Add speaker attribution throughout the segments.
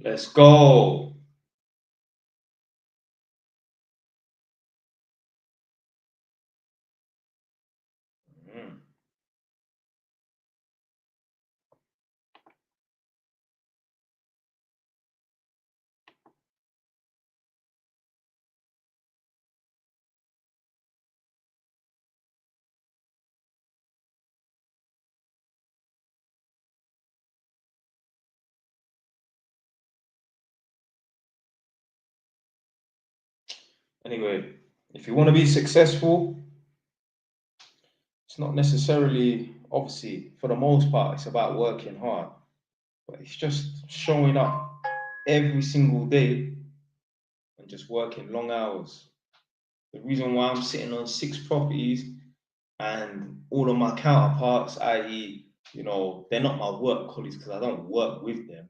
Speaker 1: Let's go. Mm. Anyway, if you want to be successful, it's not necessarily, obviously, for the most part, it's about working hard, but it's just showing up every single day and just working long hours. The reason why I'm sitting on 6 properties and all of my counterparts, i.e., they're not my work colleagues because I don't work with them,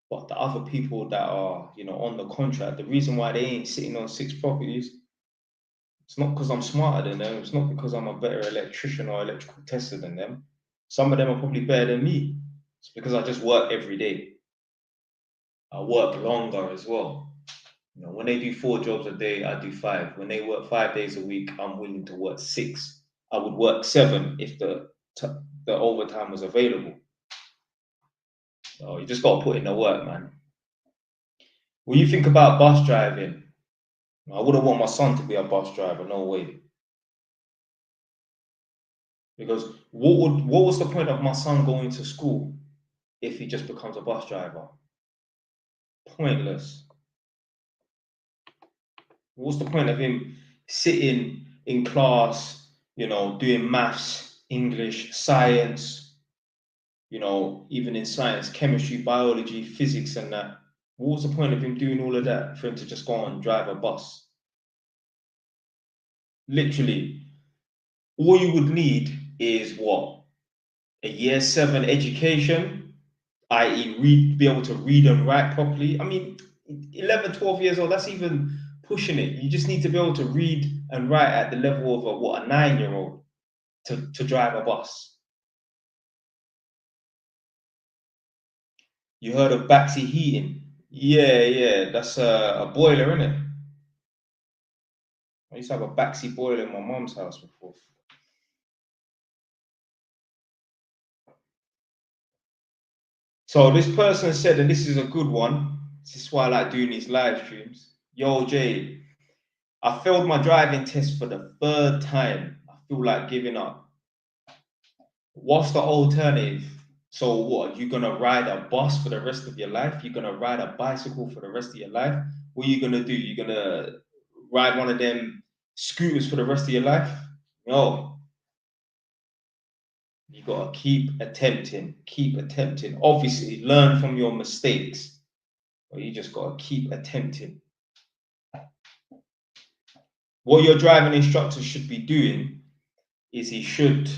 Speaker 1: but the other people that are, on the contract, the reason why they ain't sitting on 6 properties, it's not because I'm smarter than them. It's not because I'm a better electrician or electrical tester than them. Some of them are probably better than me. It's because I just work every day. I work longer as well. When they do 4 jobs a day, I do 5. When they work 5 days a week, I'm willing to work 6. I would work 7 if the overtime was available. So you just got to put in the work, man. When you think about bus driving, I wouldn't want my son to be a bus driver. No way. Because what was the point of my son going to school if he just becomes a bus driver? Pointless. What's the point of him sitting in class, doing maths, English, science, even in science, chemistry, biology, physics, and that? What was the point of him doing all of that for him to just go and drive a bus? Literally, all you would need is what? A year 7 education, i.e., be able to read and write properly. I mean, 11, 12 years old, that's even pushing it. You just need to be able to read and write at the level of a 9-year-old to drive a bus. You heard of backseat heating? Yeah, yeah, that's a boiler, isn't it? I used to have a backseat boiler in my mom's house before. So this person said, and this is a good one. This is why I like doing these live streams. Yo, Jay, I failed my driving test for the 3rd time. I feel like giving up. What's the alternative? So what? You're gonna ride a bus for the rest of your life? You're gonna ride a bicycle for the rest of your life? What are you gonna do? You're gonna ride one of them scooters for the rest of your life? No. You gotta keep attempting, keep attempting. Obviously, learn from your mistakes, but you just gotta keep attempting. What your driving instructor should be doing is he should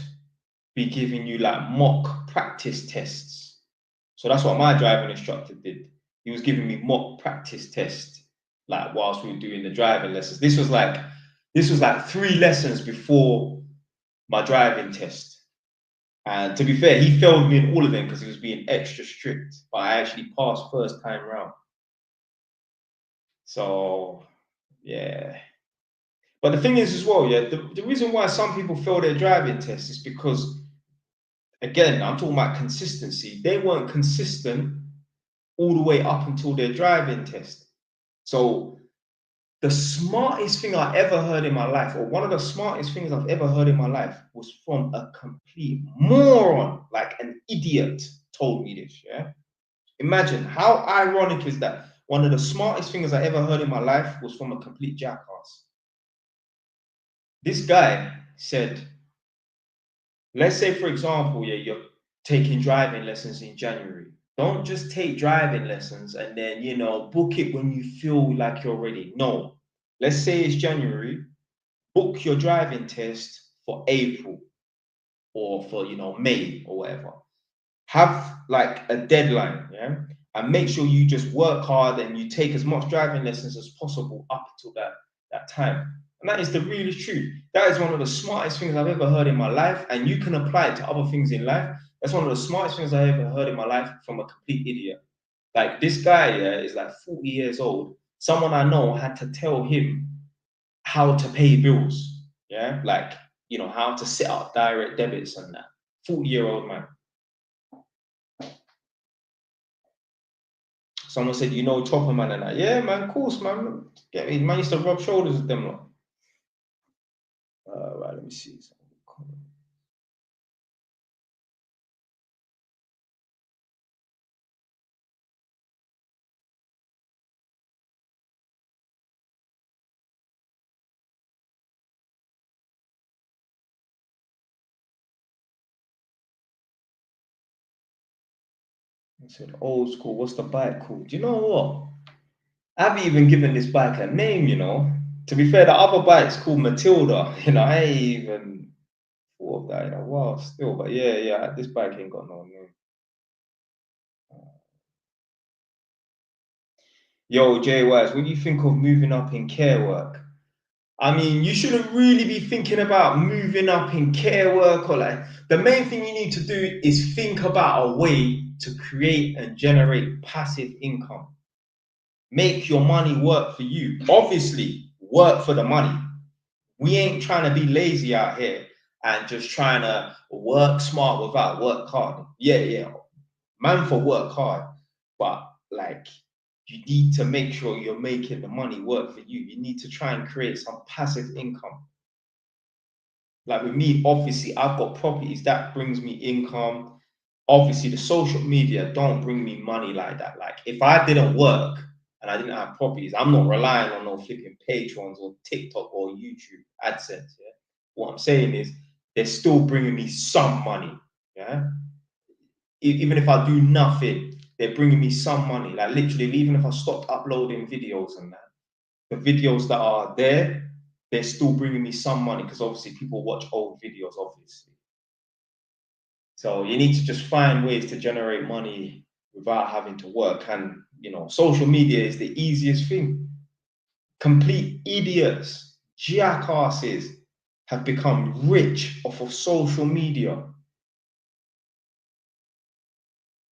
Speaker 1: be giving you like mock practice tests. So that's what my driving instructor did. He was giving me mock practice tests, like whilst we were doing the driving lessons. This was like 3 lessons before my driving test. And to be fair, he failed me in all of them because he was being extra strict. But I actually passed first time round. So yeah. But the thing is as well, yeah, the reason why some people fail their driving test is because, again, I'm talking about consistency. They weren't consistent all the way up until their driving test. So the smartest thing I ever heard in my life, or one of the smartest things I've ever heard in my life, was from a complete moron, like an idiot, told me this. Yeah. Imagine how ironic is that? One of the smartest things I ever heard in my life was from a complete jackass. This guy said, let's say, for example, yeah, you're taking driving lessons in January. Don't just take driving lessons and then, book it when you feel like you're ready. No. Let's say it's January, book your driving test for April or for, May or whatever. Have like a deadline, yeah? And make sure you just work hard and you take as much driving lessons as possible up until that time. And that is the realest truth. That is one of the smartest things I've ever heard in my life. And you can apply it to other things in life. That's one of the smartest things I ever heard in my life from a complete idiot. Like this guy, yeah, is like 40 years old. Someone I know had to tell him how to pay bills. Yeah, like how to set up direct debits and that. 40-year-old man. Someone said, Chopper man and that. Yeah, man, of course, man. Get me, man used to rub shoulders with them lot. Right, let me see. I said, old school. What's the bike called? Do you know what? I haven't even given this bike a name. To be fair, the other bike's called Matilda. I ain't even thought of that in a while still. But yeah, this bike ain't got no name. Yo, Jay Wise, when you think of moving up in care work, I mean, you shouldn't really be thinking about moving up in care work or like the main thing you need to do is think about a way to create and generate passive income. Make your money work for you. Obviously, work for the money. We ain't trying to be lazy out here and just trying to work smart without work hard. Yeah. Man for work hard. But like you need to make sure you're making the money work for you. You need to try and create some passive income. Like with me, obviously, I've got properties that brings me income. Obviously, the social media don't bring me money like that. Like if I didn't work and I didn't have properties, I'm not relying on no flipping Patreons or TikTok or YouTube AdSense. Yeah. What I'm saying is they're still bringing me some money. Yeah. Even if I do nothing, they're bringing me some money. Like literally, even if I stopped uploading videos and that, the videos that are there, they're still bringing me some money because obviously people watch old videos, obviously. So you need to just find ways to generate money without having to work. And social media is the easiest thing. Complete idiots, jackasses have become rich off of social media.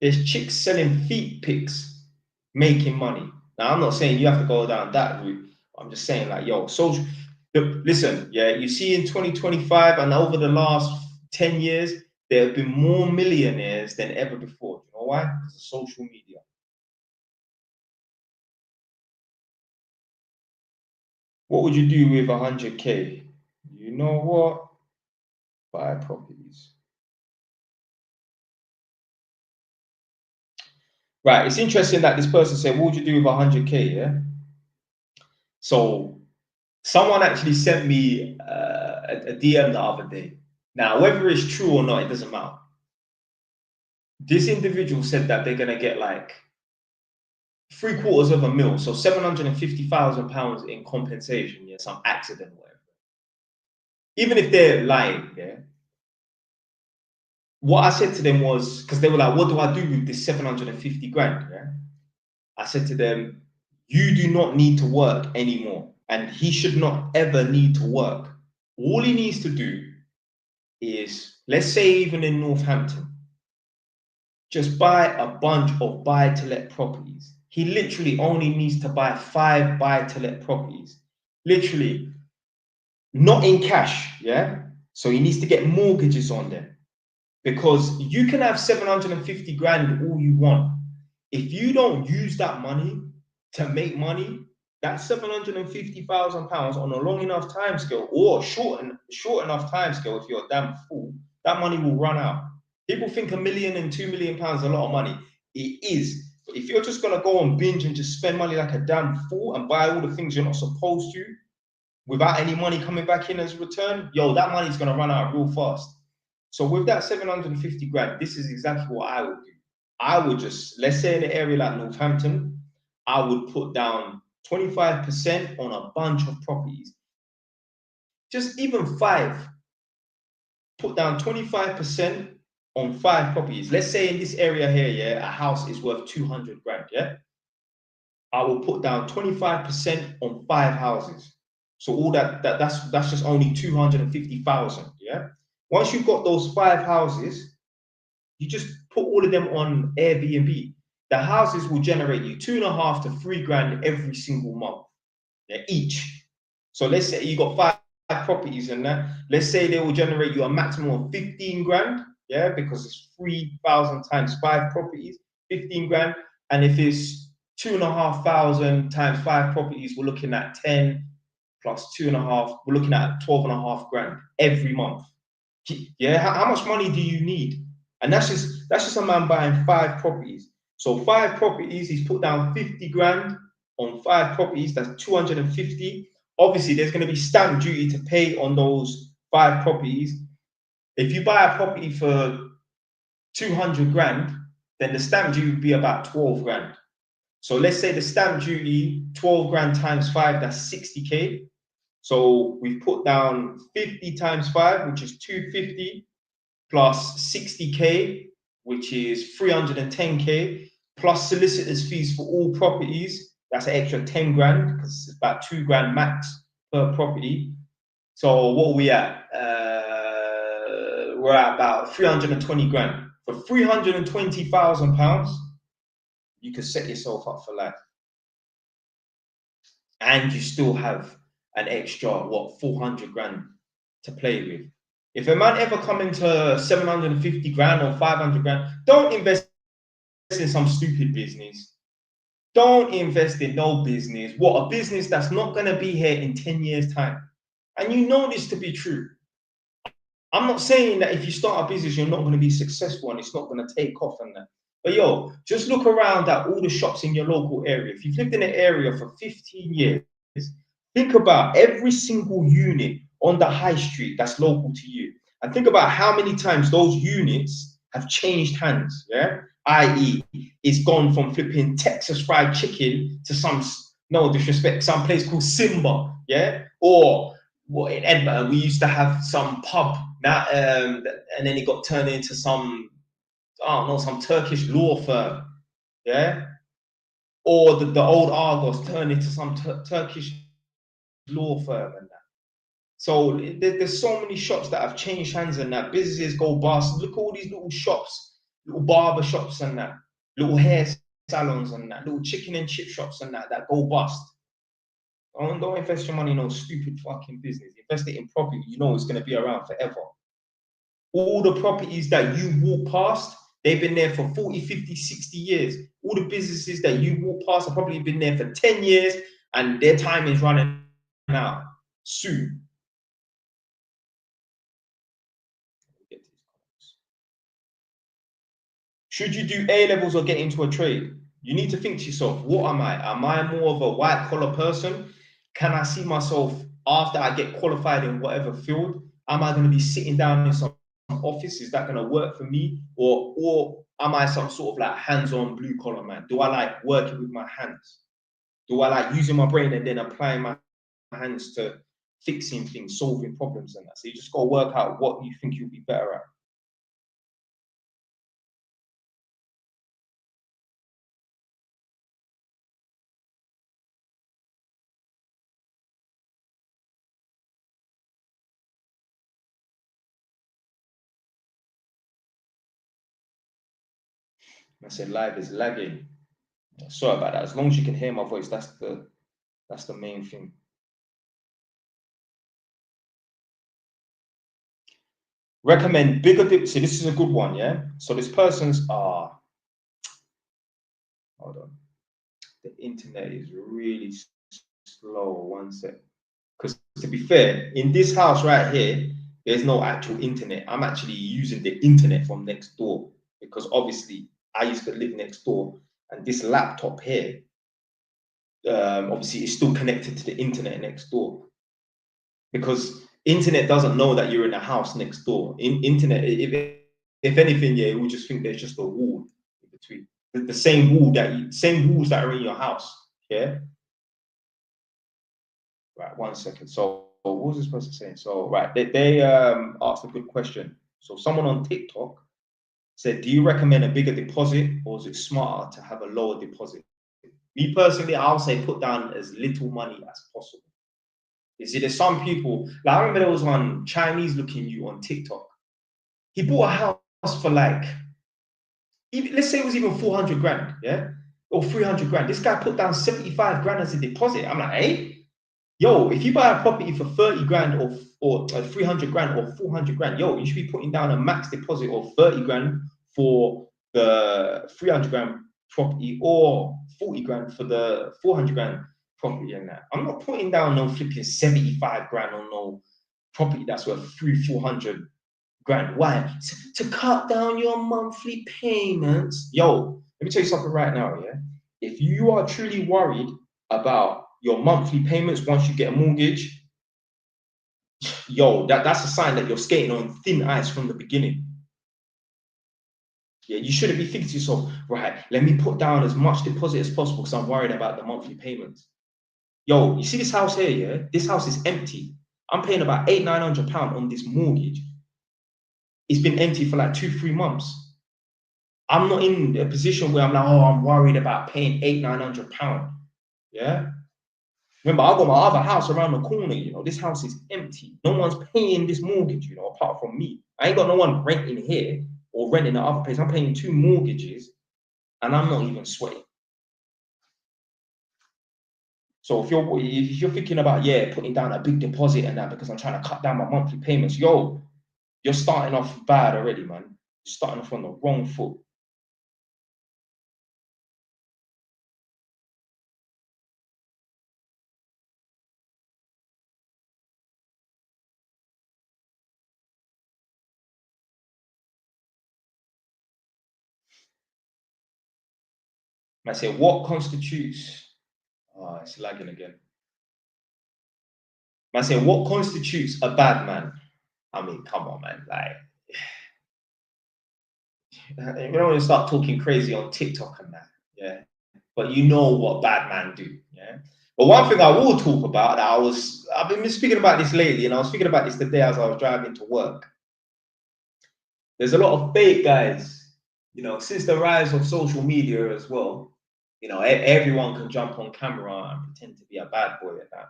Speaker 1: There's chicks selling feet pics, making money. Now, I'm not saying you have to go down that route. I'm just saying, like, yo, social. Listen, yeah, you see in 2025 and over the last 10 years, there have been more millionaires than ever before. You know why? Because of social media. What would you do with 100K? You know what? Buy properties. Right. It's interesting that this person said, what would you do with 100K? Yeah. So someone actually sent me a DM the other day. Now, whether it's true or not, it doesn't matter. This individual said that they're going to get like £750,000, so £750,000 in compensation, yeah, some accident, whatever. Even if they're lying, yeah. What I said to them was, because they were like, what do I do with this 750 grand? Yeah. I said to them, you do not need to work anymore. And he should not ever need to work. All he needs to do is, let's say, even in Northampton, just buy a bunch of buy to let properties. He literally only needs to buy 5 buy to let properties. Literally, not in cash. Yeah. So he needs to get mortgages on them because you can have 750 grand all you want. If you don't use that money to make money, that £750,000 on a long enough time scale or short enough time scale, if you're a damn fool, that money will run out. People think £1 million and £2 million is a lot of money. It is. But if you're just gonna go on binge and just spend money like a damn fool and buy all the things you're not supposed to without any money coming back in as a return, yo, that money's gonna run out real fast. So with that 750 grand, this is exactly what I would do. I would just, let's say in an area like Northampton, I would put down 25% on a bunch of properties. Just even 5. Put down 25% on 5 properties. Let's say in this area here, yeah, a house is worth 200 grand, yeah? I will put down 25% on 5 houses. So all that's just only 250,000, yeah? Once you've got those 5 houses, you just put all of them on Airbnb. the houses will generate you 2.5 to 3 grand every single month, yeah, each. So let's say you got five properties in that. Let's say they will generate you a maximum of 15 grand, yeah, because it's 3,000 times 5 properties, 15 grand. And if it's 2,500 times 5 properties, we're looking at 10 plus 2.5, we're looking at 12.5 grand every month. Yeah, how much money do you need? And that's just a man buying 5 properties. So 5 properties, he's put down 50 grand on 5 properties. That's 250. Obviously, there's going to be stamp duty to pay on those 5 properties. If you buy a property for 200 grand, then the stamp duty would be about 12 grand. So let's say the stamp duty, 12 grand times 5, that's 60K. So we've put down 50 times 5, which is 250, plus 60K, which is 310K, plus solicitors fees for all properties. That's an extra 10 grand because it's about 2 grand max per property. So what are we at? We're at about 320 grand. For £320,000, you can set yourself up for life. And you still have an extra, 400 grand to play with. If a man ever come into 750 grand or 500 grand, don't invest in some stupid business. Don't invest in no business. What, a business that's not going to be here in 10 years' time. And you know this to be true. I'm not saying that if you start a business, you're not going to be successful and it's not going to take off and that. But yo, just look around at all the shops in your local area. If you've lived in an area for 15 years, think about every single unit on the high street that's local to you. And think about how many times those units have changed hands, yeah? I.e., it's gone from flipping Texas fried chicken to some, no disrespect, some place called Simba, yeah? Or what, in Edinburgh, we used to have some pub, now, and then it got turned into some, I don't know, some Turkish law firm, yeah? Or the old Argos turned into some Turkish law firm and that. So there's so many shops that have changed hands and that. Businesses go bust. Look at all these little shops, little barber shops and that, little hair salons and that, little chicken and chip shops and that go bust. Don't invest your money in no stupid fucking business. Invest it in property. You know it's going to be around forever. All the properties that you walk past, they've been there for 40, 50, 60 years. All the businesses that you walk past have probably been there for 10 years and their time is running out soon. Should you do A levels or get into a trade? You need to think to yourself, what am I? Am I more of a white collar person? Can I see myself after I get qualified in whatever field? Am I going to be sitting down in some office? Is that going to work for me? Or am I some sort of like hands-on blue collar man? Do I like working with my hands? Do I like using my brain and then applying my hands to fixing things, solving problems and that? So you just got to work out what you think you'll be better at. I said live is lagging. Sorry about that. As long as you can hear my voice, that's the main thing. Recommend bigger dips. See, this is a good one, yeah. So this person's hold on. The internet is really slow. One sec. Because to be fair, in this house right here, there's no actual internet. I'm actually using the internet from next door because obviously I used to live next door, and this laptop here, obviously, is still connected to the internet next door. Because internet doesn't know that you're in a house next door. Internet, if anything, yeah, it will just think there's just a wall in between. The same walls that are in your house. Yeah. Right. 1 second. So what was this person saying? So right, they asked a good question. So someone on TikTok said, "Do you recommend a bigger deposit, or is it smarter to have a lower deposit?" Me personally, I'll say put down as little money as possible. You see, there's some people, like I remember there was one Chinese looking you on TikTok. He bought a house for like Even, let's say it was even 400 grand, yeah, or 300 grand. This guy put down 75 grand as a deposit. I'm like, hey, yo, if you buy a property for 30 grand or 300 grand or 400 grand, yo, you should be putting down a max deposit of 30 grand for the 300 grand property or 40 grand for the 400 grand property and that. I'm not putting down no flipping 75 grand on no property that's worth 400 grand. Why? To cut down your monthly payments. Yo, let me tell you something right now, yeah? If you are truly worried about your monthly payments once you get a mortgage, yo, that's a sign that you're skating on thin ice from the beginning. Yeah, you shouldn't be thinking to yourself, right, let me put down as much deposit as possible because I'm worried about the monthly payments. Yo, you see this house here, yeah? This house is empty. I'm paying about £800-900 on this mortgage. It's been empty for like 2-3 months. I'm not in a position where I'm like, oh, I'm worried about paying £800-900. Yeah. Remember, I got my other house around the corner. You know, this house is empty. No one's paying this mortgage. You know, apart from me. I ain't got no one renting here or renting the other place. I'm paying 2 mortgages, and I'm not even sweating. So if you're thinking about putting down a big deposit and that because I'm trying to cut down my monthly payments, yo, you're starting off bad already, man. You're starting off on the wrong foot. I say, what constitutes? Oh, it's lagging again. I say, what constitutes a bad man? I mean, come on, man. Like, you don't want to start talking crazy on TikTok and that, yeah. But you know what bad men do, yeah. But one thing I will talk about, I've been speaking about this lately, and I was speaking about this today as I was driving to work. There's a lot of fake guys, you know, since the rise of social media as well. You know, everyone can jump on camera and pretend to be a bad boy at that.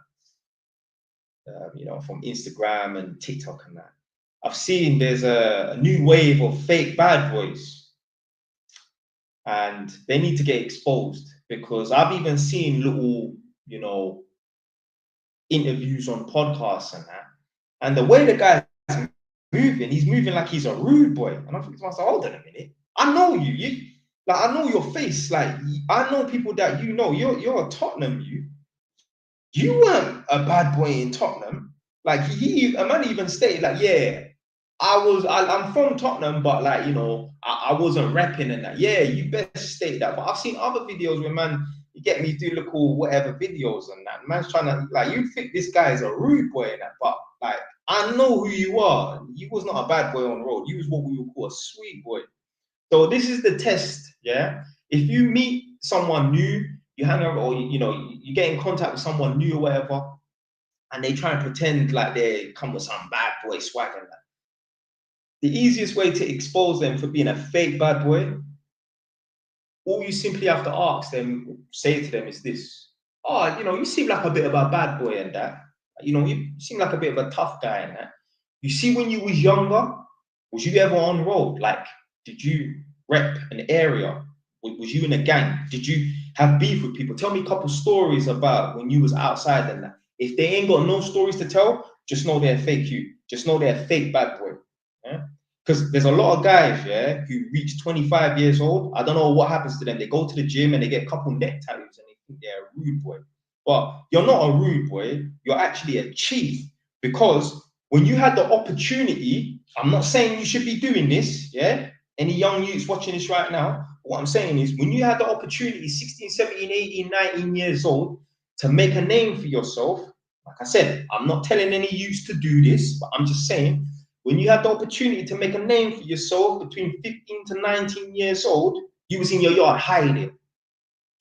Speaker 1: You know, from Instagram and TikTok and that. I've seen there's a new wave of fake bad boys, and they need to get exposed because I've even seen little, you know, interviews on podcasts and that. And the way the guy's moving, he's moving like he's a rude boy. And I'm thinking to myself, hold on a minute. I know you. Like I know your face. Like I know people that you know. You're a Tottenham, you weren't a bad boy in Tottenham. Like a man even stated, like, yeah, I'm from Tottenham, but like, you know, I wasn't repping and that. Yeah, you best state that. But I've seen other videos where man, you get me do little whatever videos and that. Man's trying to like you think this guy is a rude boy and that, but like I know who you are. You was not a bad boy on the road. You was what we would call a sweet boy. So this is the test, yeah. If you meet someone new, you hang out, or you know, you get in contact with someone new or whatever, and they try and pretend like they come with some bad boy swag and that. The easiest way to expose them for being a fake bad boy, all you simply have to ask them, say to them is this: "Oh, you know, you seem like a bit of a bad boy and that. You know, you seem like a bit of a tough guy and that. You see, when you was younger, was you ever on the road? Like, did you rep an area? Was you in a gang? Did you have beef with people? Tell me a couple stories about when you was outside and that. If they ain't got no stories to tell, just know they're fake you. Just know they're fake bad boy. Yeah? Because there's a lot of guys, yeah, who reach 25 years old. I don't know what happens to them. They go to the gym and they get a couple neck tattoos and they think they're a rude boy. But you're not a rude boy. You're actually a chief. Because when you had the opportunity, I'm not saying you should be doing this, yeah? Any young youths watching this right now, what I'm saying is when you had the opportunity, 16, 17, 18, 19 years old, to make a name for yourself, like I said, I'm not telling any youths to do this, but I'm just saying, when you had the opportunity to make a name for yourself between 15 to 19 years old, you was in your yard hiding.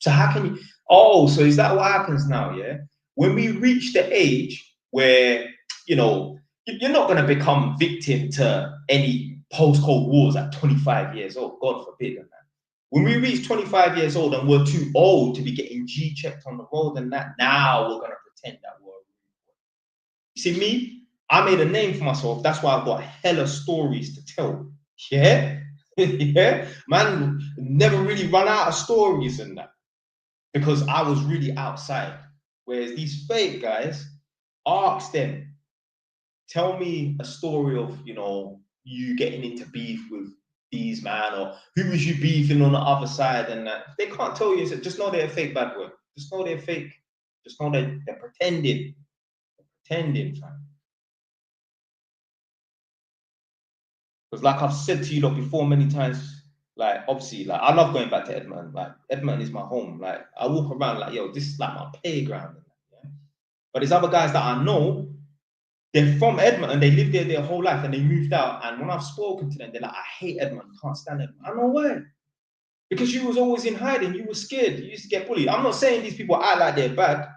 Speaker 1: So how can you? Oh, so is that what happens now? Yeah. When we reach the age where you know you're not going to become victim to any post-Cold Wars at 25 years old, God forbid. And that. When we reach 25 years old and we're too old to be getting G-checked on the road and that, now we're going to pretend that we're. You see me? I made a name for myself. That's why I've got hella stories to tell. Yeah. Yeah, man, never really run out of stories and that because I was really outside. Whereas these fake guys, ask them, tell me a story of, you getting into beef with these man, or who was you beefing on the other side, and that they can't tell you. So just know they're a fake bad boy. Just know they're fake. Just know that they're pretending. Pretending, fam. Because like I've said to you lot before many times, like obviously, like I love going back to Edmonton. Like Edmonton is my home. Like I walk around like, yo, this is like my playground. Yeah? But there's other guys that I know, they're from Edmonton, they lived there their whole life and they moved out. And when I've spoken to them, they're like, I hate Edmonton, can't stand Edmonton. I know why. Because you was always in hiding, you were scared, you used to get bullied. I'm not saying these people act like they're bad,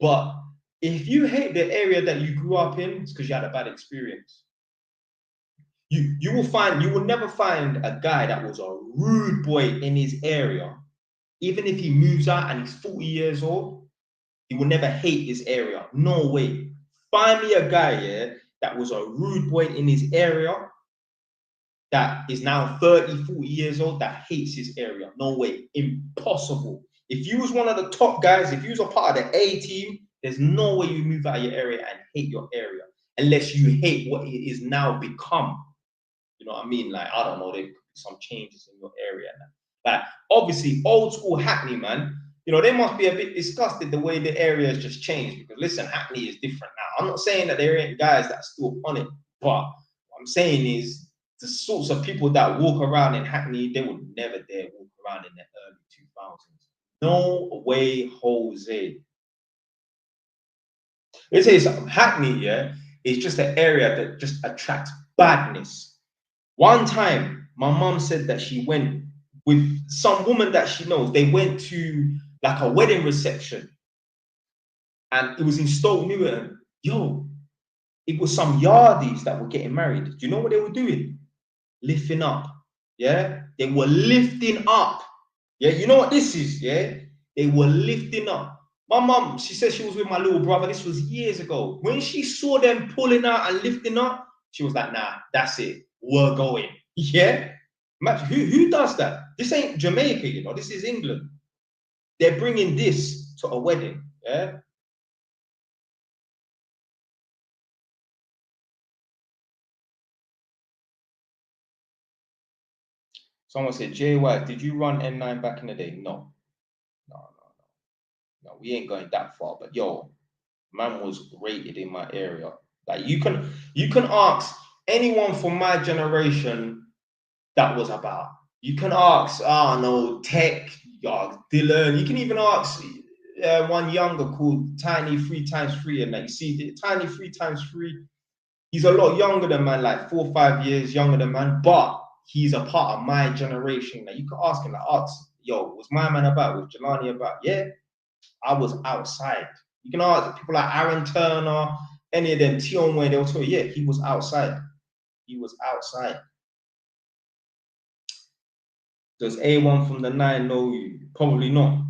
Speaker 1: but if you hate the area that you grew up in, it's because you had a bad experience. You will never find a guy that was a rude boy in his area, even if he moves out and he's 40 years old, he will never hate his area. No way. Find me a guy, yeah, that was a rude boy in his area that is now 30, 40 years old that hates his area. No way. Impossible. If you was one of the top guys, if you was a part of the A team, there's no way you move out of your area and hate your area unless you hate what it is now become. You know what I mean? Like, I don't know, there could be some changes in your area now. Like, obviously, old school Hackney, man, they must be a bit disgusted the way the area has just changed. Because listen, Hackney is different now. I'm not saying that there ain't guys that are still on it, but what I'm saying is the sorts of people that walk around in Hackney, they would never dare walk around in the early 2000s. No way, Jose. Let's say something. Hackney, yeah, is just an area that just attracts badness. One time, my mom said that she went with some woman that she knows. They went to like a wedding reception, and it was in Stoke Newton. Yo, it was some yardies that were getting married. Do you know what they were doing? Lifting up. Yeah, they were lifting up. Yeah, you know what this is? Yeah, they were lifting up. My mom, she said she was with my little brother. This was years ago. When she saw them pulling out and lifting up, she was like, nah, that's it. We're going. Yeah. Imagine, who does that? This ain't Jamaica, this is England. They're bringing this to a wedding. Yeah. Someone said, JY, did you run N9 back in the day? No. No, we ain't going that far. But yo, man was rated in my area. Like you can ask anyone from my generation that was about. You can ask, no, Tech, Dylan. You can even ask one younger called Tiny 3x3, and like you see, Tiny 3x3. He's a lot younger than man, like 4 or 5 years younger than man, but he's a part of my generation. Like you can ask him, yo, was my man about? Was Jelani about? Yeah, I was outside. You can ask people like Aaron Turner, any of them, Tion Way, they'll tell you, yeah, he was outside. He was outside. Does A1 from the 9 know you? Probably not.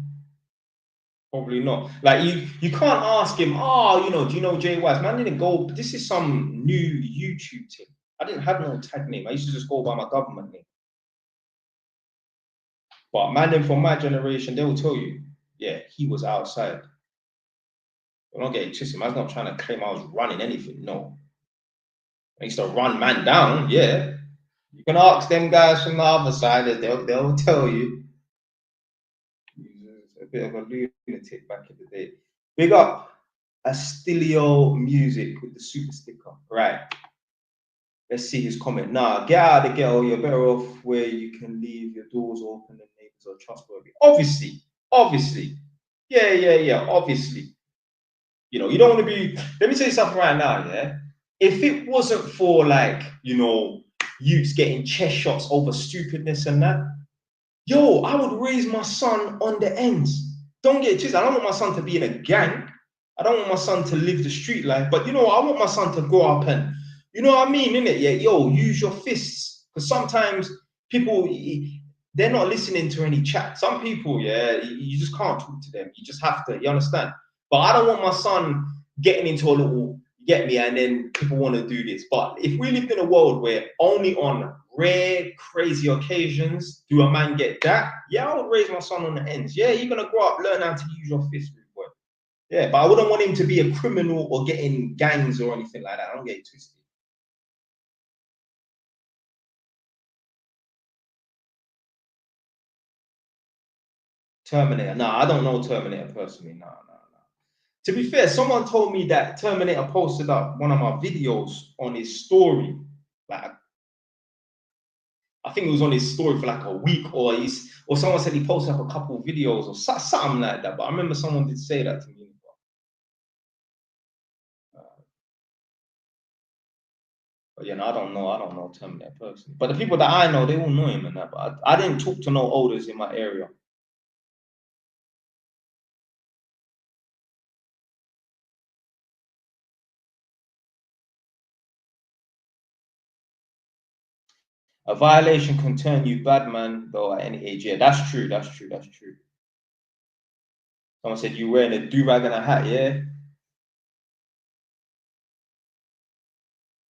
Speaker 1: Probably not. Like you can't ask him, do you know Jay Wise? Man didn't go, this is some new YouTube thing. I didn't have no tag name. I used to just go by my government name. But man then from my generation, they will tell you, yeah, he was outside. Don't get it twisted. Man's not trying to claim I was running anything. No. I used to run man down, yeah. You can ask them guys from the other side, they'll tell you. He's a bit of a lunatic back in the day. Big up Astilio Music with the super sticker. Right. Let's see his comment. Nah, get out of the ghetto. You're better off where you can leave your doors open and neighbors are trustworthy. Obviously. Yeah, obviously. You don't want to be. Let me tell you something right now, yeah? If it wasn't for like, youths getting chest shots over stupidness and that, yo, I would raise my son on the ends. Don't get it twisted. I don't want my son to be in a gang. I don't want my son to live the street life. But I want my son to grow up and, you know what I mean, innit? Yeah, yo, use your fists. Because sometimes people, they're not listening to any chat. Some people, yeah, you just can't talk to them. You just have to, you understand? But I don't want my son getting into a little, you get me, and then people want to do this. But if we lived in a world where only on rare, crazy occasions, do a man get that? Yeah, I would raise my son on the ends. Yeah, you're gonna grow up, learn how to use your fist, boy. Yeah, but I wouldn't want him to be a criminal or get in gangs or anything like that. I don't get it twisted. Terminator. No, I don't know Terminator personally. No, no, no. To be fair, someone told me that Terminator posted up one of my videos on his story. Like, I think it was on his story for like a week, or someone said he posted up a couple of videos or something like that. But I remember someone did say that to me. But yeah, no, I don't know. I don't know Terminator personally. But the people that I know, they all know him and that. But I didn't talk to no olders in my area. A violation can turn you bad man though at any age. Yeah, that's true. That's true. That's true. Someone said you wearing a do-rag and a hat. Yeah.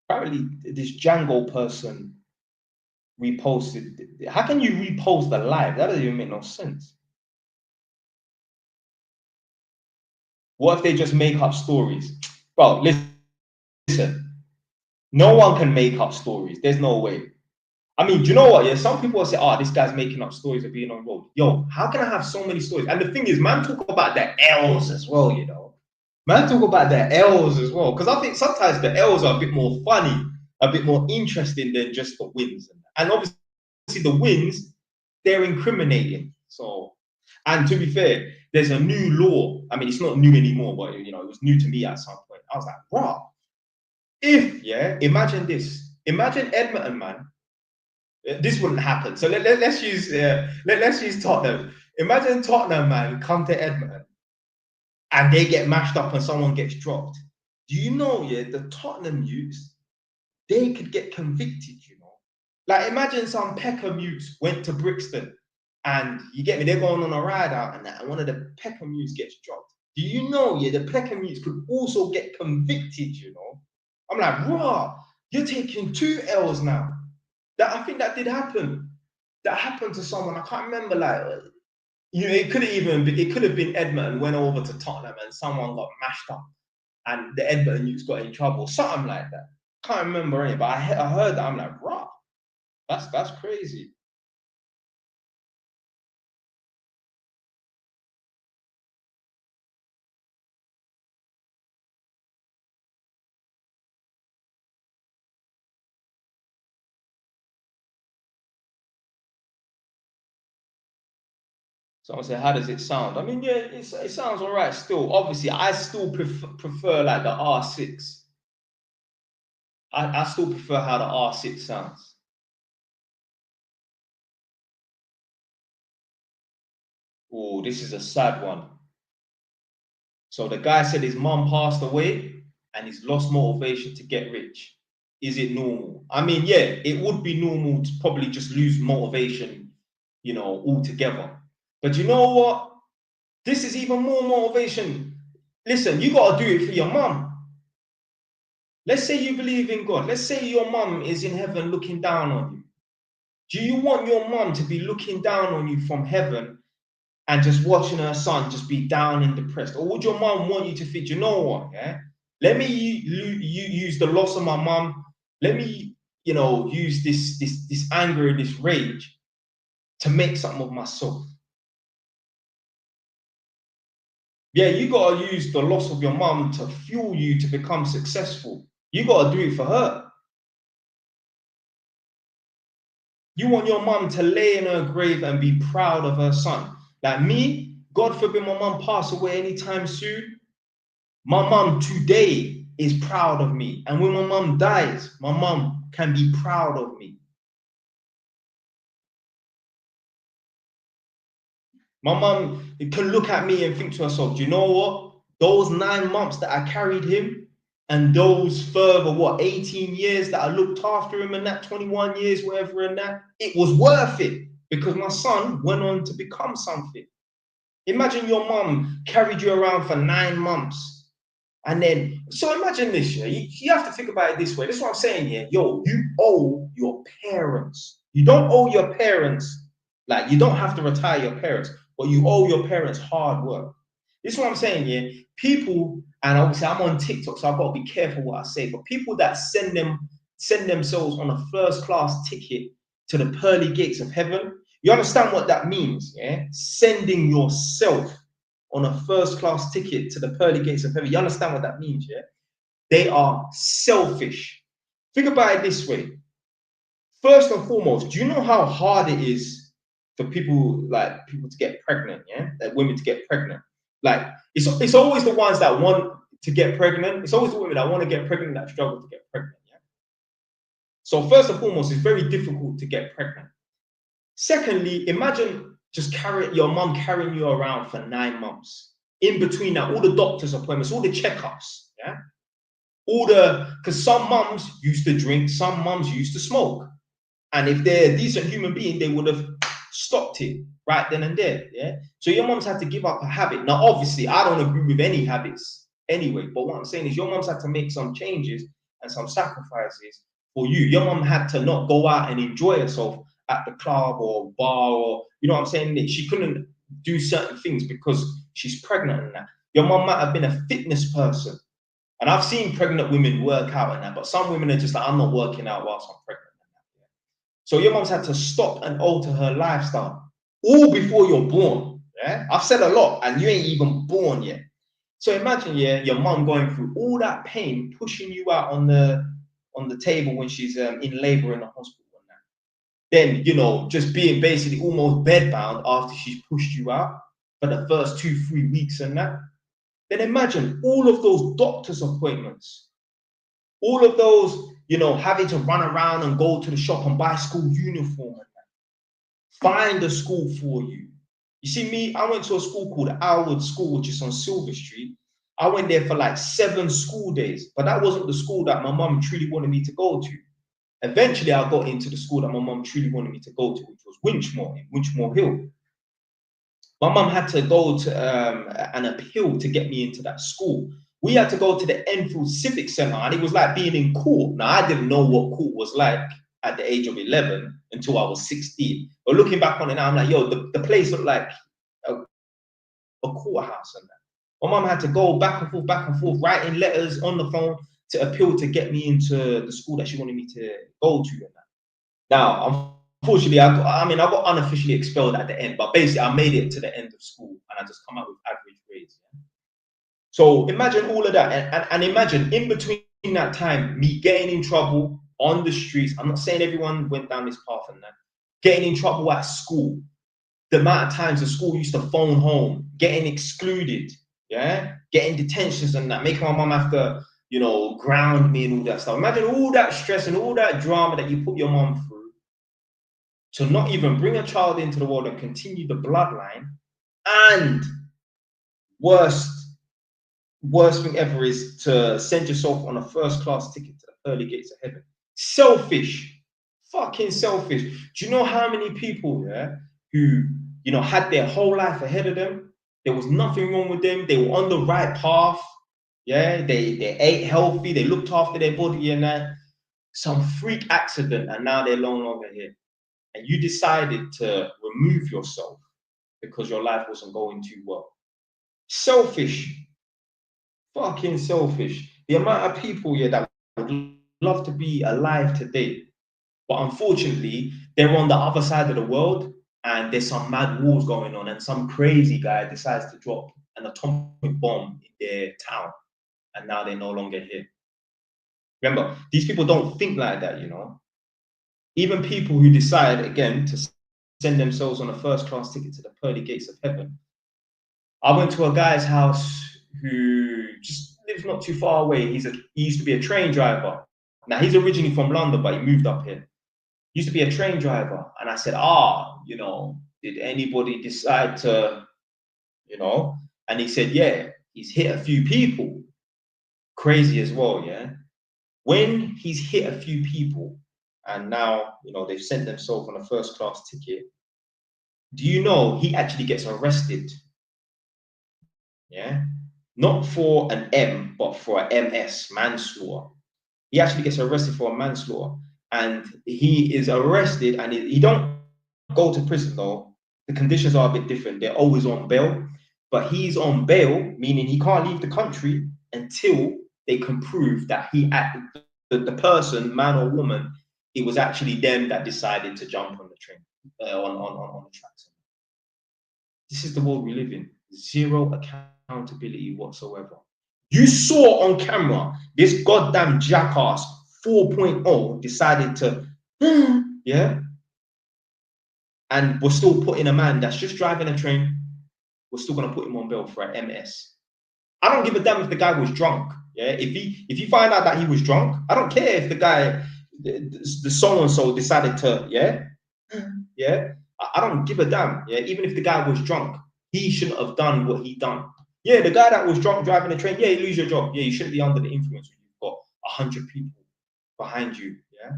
Speaker 1: Apparently, this Django person reposted. How can you repost a live? That doesn't even make no sense. What if they just make up stories? Bro, listen. No one can make up stories. There's no way. I mean, do you know what? Yeah, some people will say, "Oh, this guy's making up stories of being on road." Yo, how can I have so many stories? And the thing is, man, talk about the L's as well. You know, man, talk about the L's as well. Because I think sometimes the L's are a bit more funny, a bit more interesting than just the wins. And obviously, the wins, they're incriminating. So, and to be fair, there's a new law. I mean, it's not new anymore, but you know, it was new to me at some point. I was like, bro, imagine this. Imagine Edmonton, man. This wouldn't happen. So let's use Tottenham. Imagine Tottenham, man, come to Edmonton and they get mashed up and someone gets dropped. Do you know, yeah, the Tottenham youths, they could get convicted, you know. Like imagine some Peckham youths went to Brixton and you get me, they're going on a ride out and that, and one of the Peckham youths gets dropped. Do you know, yeah, the Peckham youths could also get convicted, you know? I'm like, raw, you're taking 2 L's now. That I think that did happen. That happened to someone. I can't remember. Like, you know, it could have even been. It could have been Edmonton went over to Tottenham and someone got mashed up, and the Edmonton youths got in trouble. Something like that. Can't remember any, but I heard that. I'm like, right, that's crazy. Someone said, how does it sound? I mean, yeah, it sounds all right still. Obviously, I still prefer like the R6. I still prefer how the R6 sounds. Oh, this is a sad one. So the guy said his mom passed away and he's lost motivation to get rich. Is it normal? I mean, yeah, it would be normal to probably just lose motivation, you know, altogether. But you know what? This is even more motivation. Listen, you got to do it for your mom. Let's say you believe in God. Let's say your mom is in heaven looking down on you. Do you want your mom to be looking down on you from heaven and just watching her son just be down and depressed? Or would your mom want you to think, you know what, yeah? Let me use the loss of my mom. Let me, you know, use this anger and this rage to make something of myself. Yeah, you gotta use the loss of your mom to fuel you to become successful. You gotta do it for her. You want your mom to lay in her grave and be proud of her son. Like me, God forbid my mom pass away anytime soon. My mom today is proud of me. And when my mom dies, my mom can be proud of me. My mom can look at me and think to herself, do you know what? Those 9 months that I carried him and those further, 18 years that I looked after him and that 21 years, whatever, and that, it was worth it because my son went on to become something. Imagine your mom carried you around for 9 months And then, so imagine this, yeah? You have to think about it this way. This is what I'm saying here. Yo, you owe your parents. You don't owe your parents, like, you don't have to retire your parents, but you owe your parents hard work. This is what I'm saying here. People, and obviously I'm on TikTok, so I've got to be careful what I say, but people that send themselves on a first class ticket to the pearly gates of heaven, you understand what that means, yeah? Sending yourself on a first class ticket to the pearly gates of heaven. You understand what that means, yeah? They are selfish. Think about it this way. First and foremost, do you know how hard it is for people to get pregnant, yeah? Like women to get pregnant. Like it's always the ones that want to get pregnant. It's always the women that want to get pregnant that struggle to get pregnant, yeah? So first and foremost, it's very difficult to get pregnant. Secondly, imagine just your mom carrying you around for 9 months. In between that, all the doctor's appointments, all the checkups, yeah? Because some mums used to drink, some mums used to smoke. And if they're a decent human being, they would have stopped it right then and there, yeah? So your mom's had to give up a habit. Now, obviously, I don't agree with any habits anyway, but what I'm saying is your mom's had to make some changes and some sacrifices for you. Your mom had to not go out and enjoy herself at the club or bar, or, you know what I'm saying? She couldn't do certain things because she's pregnant and that. Your mom might have been a fitness person. And I've seen pregnant women work out and that, but some women are just like, I'm not working out whilst I'm pregnant. So your mom's had to stop and alter her lifestyle all before you're born. Yeah, I've said a lot, and you ain't even born yet. So imagine, yeah, your mom going through all that pain, pushing you out on the table when she's in labor in the hospital, and that. Then, you know, just being basically almost bedbound after she's pushed you out for the first 2-3 weeks and that. Then imagine all of those doctor's appointments, all of those, you know, having to run around and go to the shop and buy school uniform and that. Find a school for you. You see me, I went to a school called Alwood School, which is on Silver Street. I went there for like 7 school days, but that wasn't the school that my mum truly wanted me to go to. Eventually, I got into the school that my mum truly wanted me to go to, which was Winchmore, in Winchmore Hill. My mum had to go to an appeal to get me into that school. We had to go to the Enfield Civic Centre, and it was like being in court. Now, I didn't know what court was like at the age of 11 until I was 16. But looking back on it now, I'm like, yo, the place looked like a courthouse and that. My mum had to go back and forth, writing letters on the phone to appeal to get me into the school that she wanted me to go to and that. Now, unfortunately, I got unofficially expelled at the end, but basically I made it to the end of school and I just come out with average grades. Yeah? So imagine all of that, and imagine in between that time, me getting in trouble on the streets. I'm not saying everyone went down this path and that. Getting in trouble at school, the amount of times the school used to phone home, getting excluded, yeah, getting detentions and that, making my mum have to, you know, ground me and all that stuff. Imagine all that stress and all that drama that you put your mum through to not even bring a child into the world and continue the bloodline. And worst thing ever is to send yourself on a first class ticket to the pearly gates of heaven. Selfish, fucking selfish. Do you know how many people, yeah, who, you know, had their whole life ahead of them? There was nothing wrong with them. They were on the right path. Yeah, they ate healthy. They looked after their body and that. Some freak accident, and now they're no longer here. And you decided to remove yourself because your life wasn't going too well. Selfish, fucking selfish. The amount of people here that would love to be alive today, but unfortunately, they're on the other side of the world and there's some mad wars going on, and some crazy guy decides to drop an atomic bomb in their town, and now they're no longer here. Remember, these people don't think like that, you know. Even people who decide, again, to send themselves on a first class ticket to the pearly gates of heaven. I went to a guy's house who just lives not too far away. He used to be a train driver. Now, he's originally from London, but he moved up here. He used to be a train driver. And I said, you know, did anybody decide to, you know? And he said, yeah, he's hit a few people. Crazy as well, yeah? When he's hit a few people, and now, you know, they've sent themselves on a first class ticket, do you know he actually gets arrested? Yeah. not for an M, but for an MS, manslaughter. He actually gets arrested for a manslaughter, and he is arrested, and he don't go to prison though. The conditions are a bit different. They're always on bail, but he's on bail, meaning he can't leave the country until they can prove that the person, man or woman, it was actually them that decided to jump on the train, on the tracks. This is the world we live in. Zero accountability whatsoever. You saw on camera this goddamn jackass 4.0 decided to, yeah, and we're still putting a man that's just driving a train, we're still gonna put him on bail for an MS. I don't give a damn if the guy was drunk. Yeah, if you find out that he was drunk, I don't care if the guy, the so and so decided to, yeah. I don't give a damn. Yeah, even if the guy was drunk, he shouldn't have done what he done. Yeah, the guy that was drunk driving the train, yeah, you lose your job. Yeah, you shouldn't be under the influence when you've got 100 people behind you. Yeah,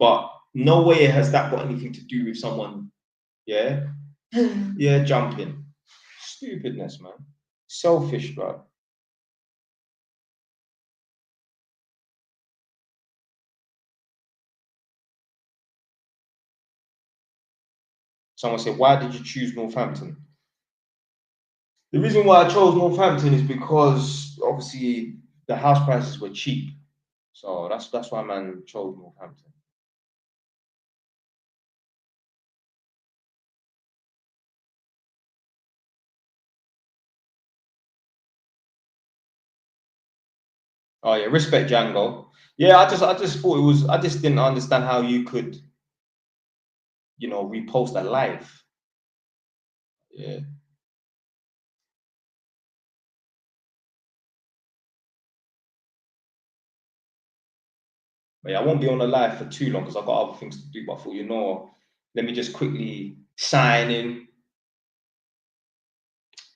Speaker 1: but no way has that got anything to do with someone. Yeah, yeah, jumping. Stupidness, man. Selfish, bro. Someone said, why did you choose Northampton? The reason why I chose Northampton is because obviously the house prices were cheap. So that's why man chose Northampton. Oh yeah, respect Django. Yeah, I just thought it was, I just didn't understand how you could, repost a live. Yeah. But yeah, I won't be on the live for too long because I've got other things to do. But I thought, let me just quickly sign in.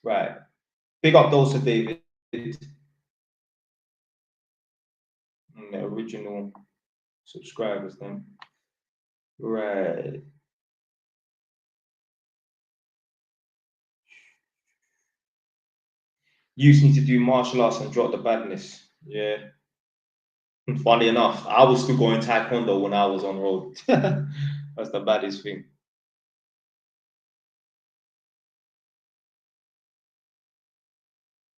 Speaker 1: Right. Big up those to David. The original subscribers then. Right. You just need to do martial arts and drop the badness. Yeah. Funny enough, I was still going taekwondo when I was on road. That's the baddest thing.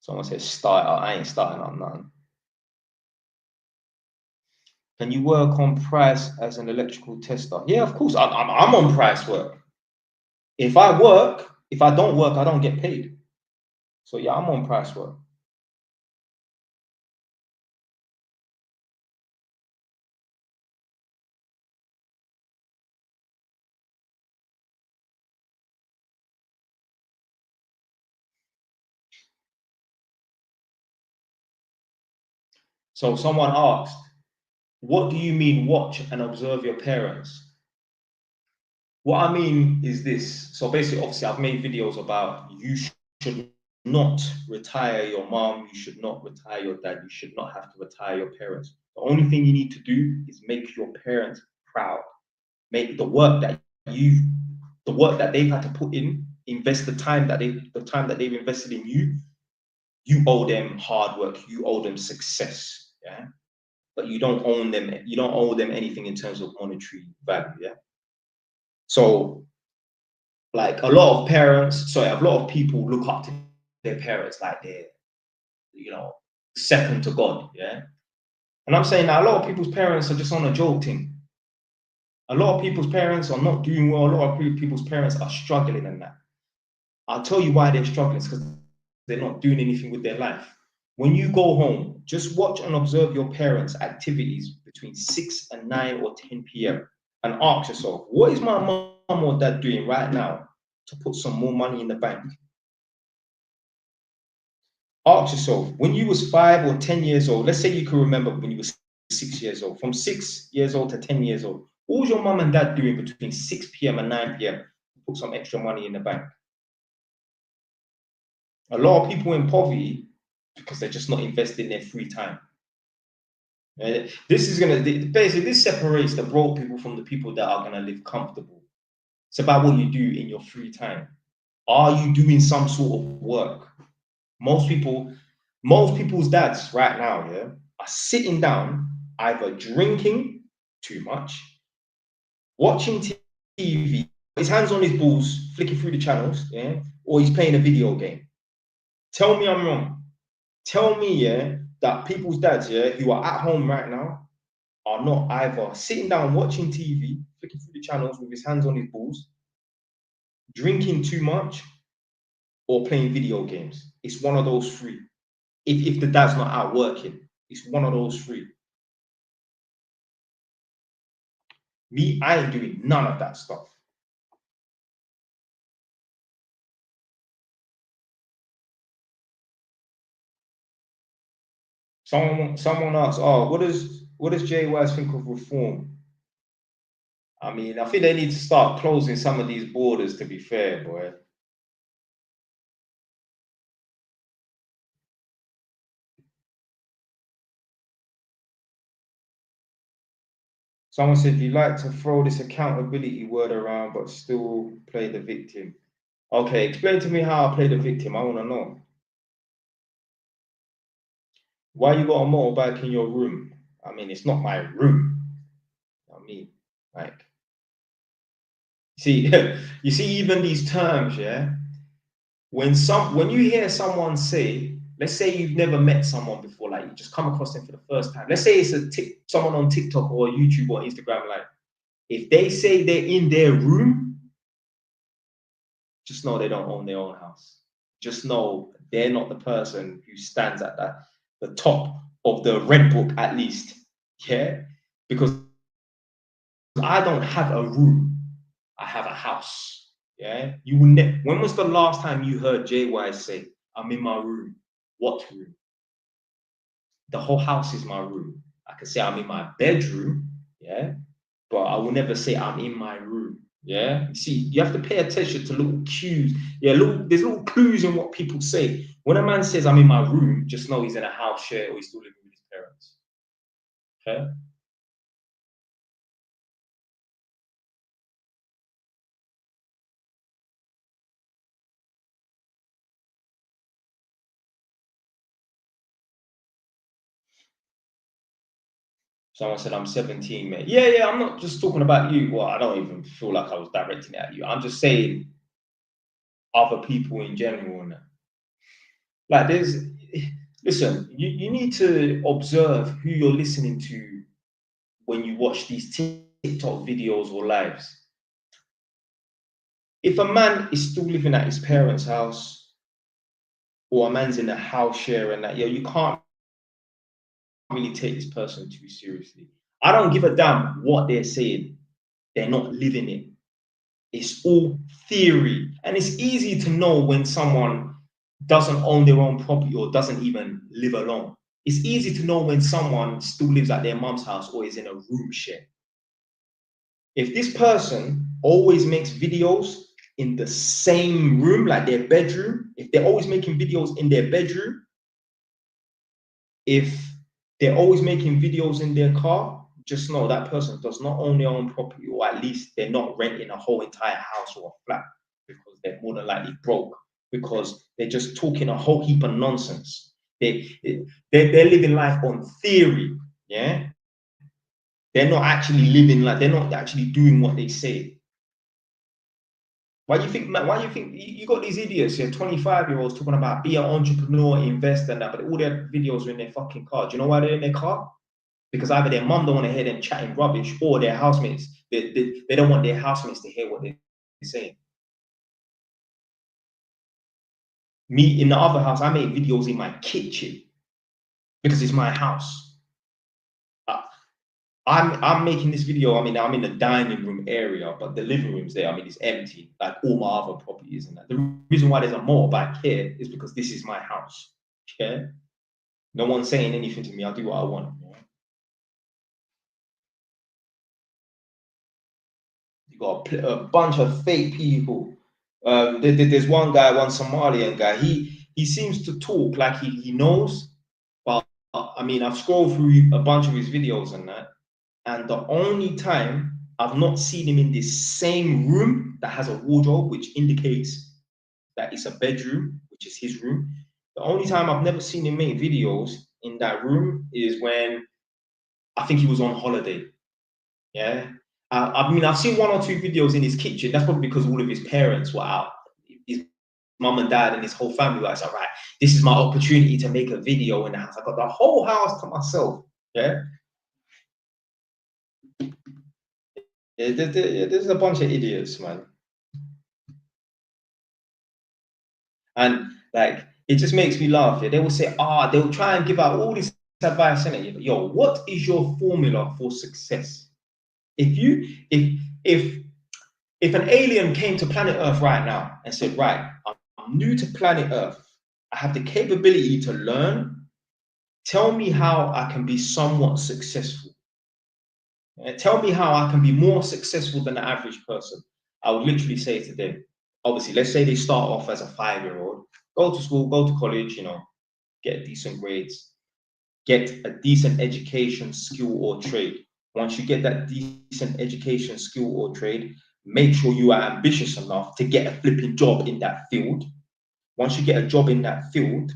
Speaker 1: Someone says start. I ain't starting on nothing. Can you work on price as an electrical tester? Yeah, of course. I'm on price work. If I work, if I don't work, I don't get paid. So yeah, I'm on price work. So someone asked, what do you mean watch and observe your parents? What I mean is this. So basically, obviously, I've made videos about you should not retire your mom, you should not retire your dad, you should not have to retire your parents. The only thing you need to do is make your parents proud. Make the work that they've had to put in, invest the time that they've invested in you. You owe them hard work. You owe them success. Yeah, but you don't own them. You don't owe them anything in terms of monetary value. Yeah. So like a lot of people look up to their parents like they're, you know, second to God. Yeah. And I'm saying that a lot of people's parents are just on a joke thing. A lot of people's parents are not doing well. A lot of people's parents are struggling in that. I'll tell you why they're struggling. It's because they're not doing anything with their life. When you go home, just watch and observe your parents' activities between 6 and 9 or 10 p.m. and ask yourself, what is my mom or dad doing right now to put some more money in the bank? Ask yourself, when you was 5 or 10 years old, let's say you can remember when you were 6 years old, from 6 years old to 10 years old, what was your mom and dad doing between 6 p.m. and 9 p.m. to put some extra money in the bank? A lot of people in poverty because they're just not investing their free time. This is gonna basically this separates the broke people from the people that are gonna live comfortable. It's about what you do in your free time. Are you doing some sort of work? Most people, Most people's dads right now, yeah, are sitting down, either drinking too much, watching TV, his hands on his balls, flicking through the channels, yeah, or he's playing a video game. Tell me I'm wrong. Tell me, yeah, that people's dads, yeah, who are at home right now are not either sitting down watching TV, flicking through the channels with his hands on his balls, drinking too much, or playing video games. It's one of those three. If the dad's not out working, it's one of those three. Me, I ain't doing none of that stuff. Someone asks, oh, what does Jay Wise think of reform? I mean, I think they need to start closing some of these borders, to be fair, boy. Someone said you like to throw this accountability word around, but still play the victim. Okay, explain to me how I play the victim. I want to know. Why you got a motorbike in your room? I mean, it's not my room. I mean, like, see, you see, even these terms, yeah. When you hear someone say, let's say you've never met someone before, like you just come across them for the first time. Let's say it's someone on TikTok or YouTube or Instagram, like if they say they're in their room, just know they don't own their own house. Just know they're not the person who stands at the top of the red book, at least. Yeah. Because I don't have a room, I have a house. Yeah. You will when was the last time you heard JY say, I'm in my room? What room? The whole house is my room. I can say I'm in my bedroom, yeah, but I will never say I'm in my room. Yeah. You see, you have to pay attention to little cues. Yeah, there's little clues in what people say. When a man says I'm in my room, just know he's in a house share or he's still living with his parents. Okay. Someone said I'm 17, mate. Yeah, yeah, I'm not just talking about you. Well, I don't even feel like I was directing it at you. I'm just saying other people in general. And like listen, you need to observe who you're listening to when you watch these TikTok videos or lives. If a man is still living at his parents' house or a man's in a house share and that, yeah, you can't really take this person too seriously. I don't give a damn what they're saying. They're not living it. It's all theory. And it's easy to know when someone doesn't own their own property or doesn't even live alone. It's easy to know when someone still lives at their mom's house or is in a room share. If this person always makes videos in the same room, like their bedroom, if they're always making videos in their bedroom, if they're always making videos in their car, just know that person does not own their own property, or at least they're not renting a whole entire house or a flat, because they're more than likely broke, because they're just talking a whole heap of nonsense. They're living life on theory, yeah? They're not actually living like, they're not actually doing what they say. Why do you think, man, why do you think you got these idiots here, 25-year-olds talking about be an entrepreneur, invest and that, but all their videos are in their fucking car. Do you know why they're in their car? Because either their mum don't want to hear them chatting rubbish, or their housemates, they don't want their housemates to hear what they're saying. Me, in the other house, I make videos in my kitchen because it's my house. I'm making this video. I mean, I'm in the dining room area, but the living room's there. I mean, it's empty, like all my other properties and that. The reason why there's a motorbike here is because this is my house. Yeah. No one's saying anything to me. I'll do what I want. Yeah? You got a bunch of fake people. There's one guy, one Somalian guy. He seems to talk like he knows, but I mean, I've scrolled through a bunch of his videos and that. And the only time I've not seen him in this same room that has a wardrobe, which indicates that it's a bedroom, which is his room, The only time I've never seen him make videos in that room is when I think he was on holiday. Yeah. I mean, I've seen one or two videos in his kitchen. That's probably because all of his parents were out. His mum and dad and his whole family were like, right, this is my opportunity to make a video in the house. I got the whole house to myself. Yeah. Yeah, there's a bunch of idiots, man. And like, it just makes me laugh. Yeah? They will say, they'll try and give out all this advice, innit? Yo, what is your formula for success? If you, if an alien came to planet Earth right now and said, right, I'm new to planet Earth, I have the capability to learn, tell me how I can be somewhat successful. Tell me how I can be more successful than the average person. I would literally say to them, obviously, let's say they start off as a 5-year-old, go to school, go to college, get decent grades, get a decent education, skill, or trade. Once you get that decent education, skill, or trade, make sure you are ambitious enough to get a flipping job in that field. Once you get a job in that field,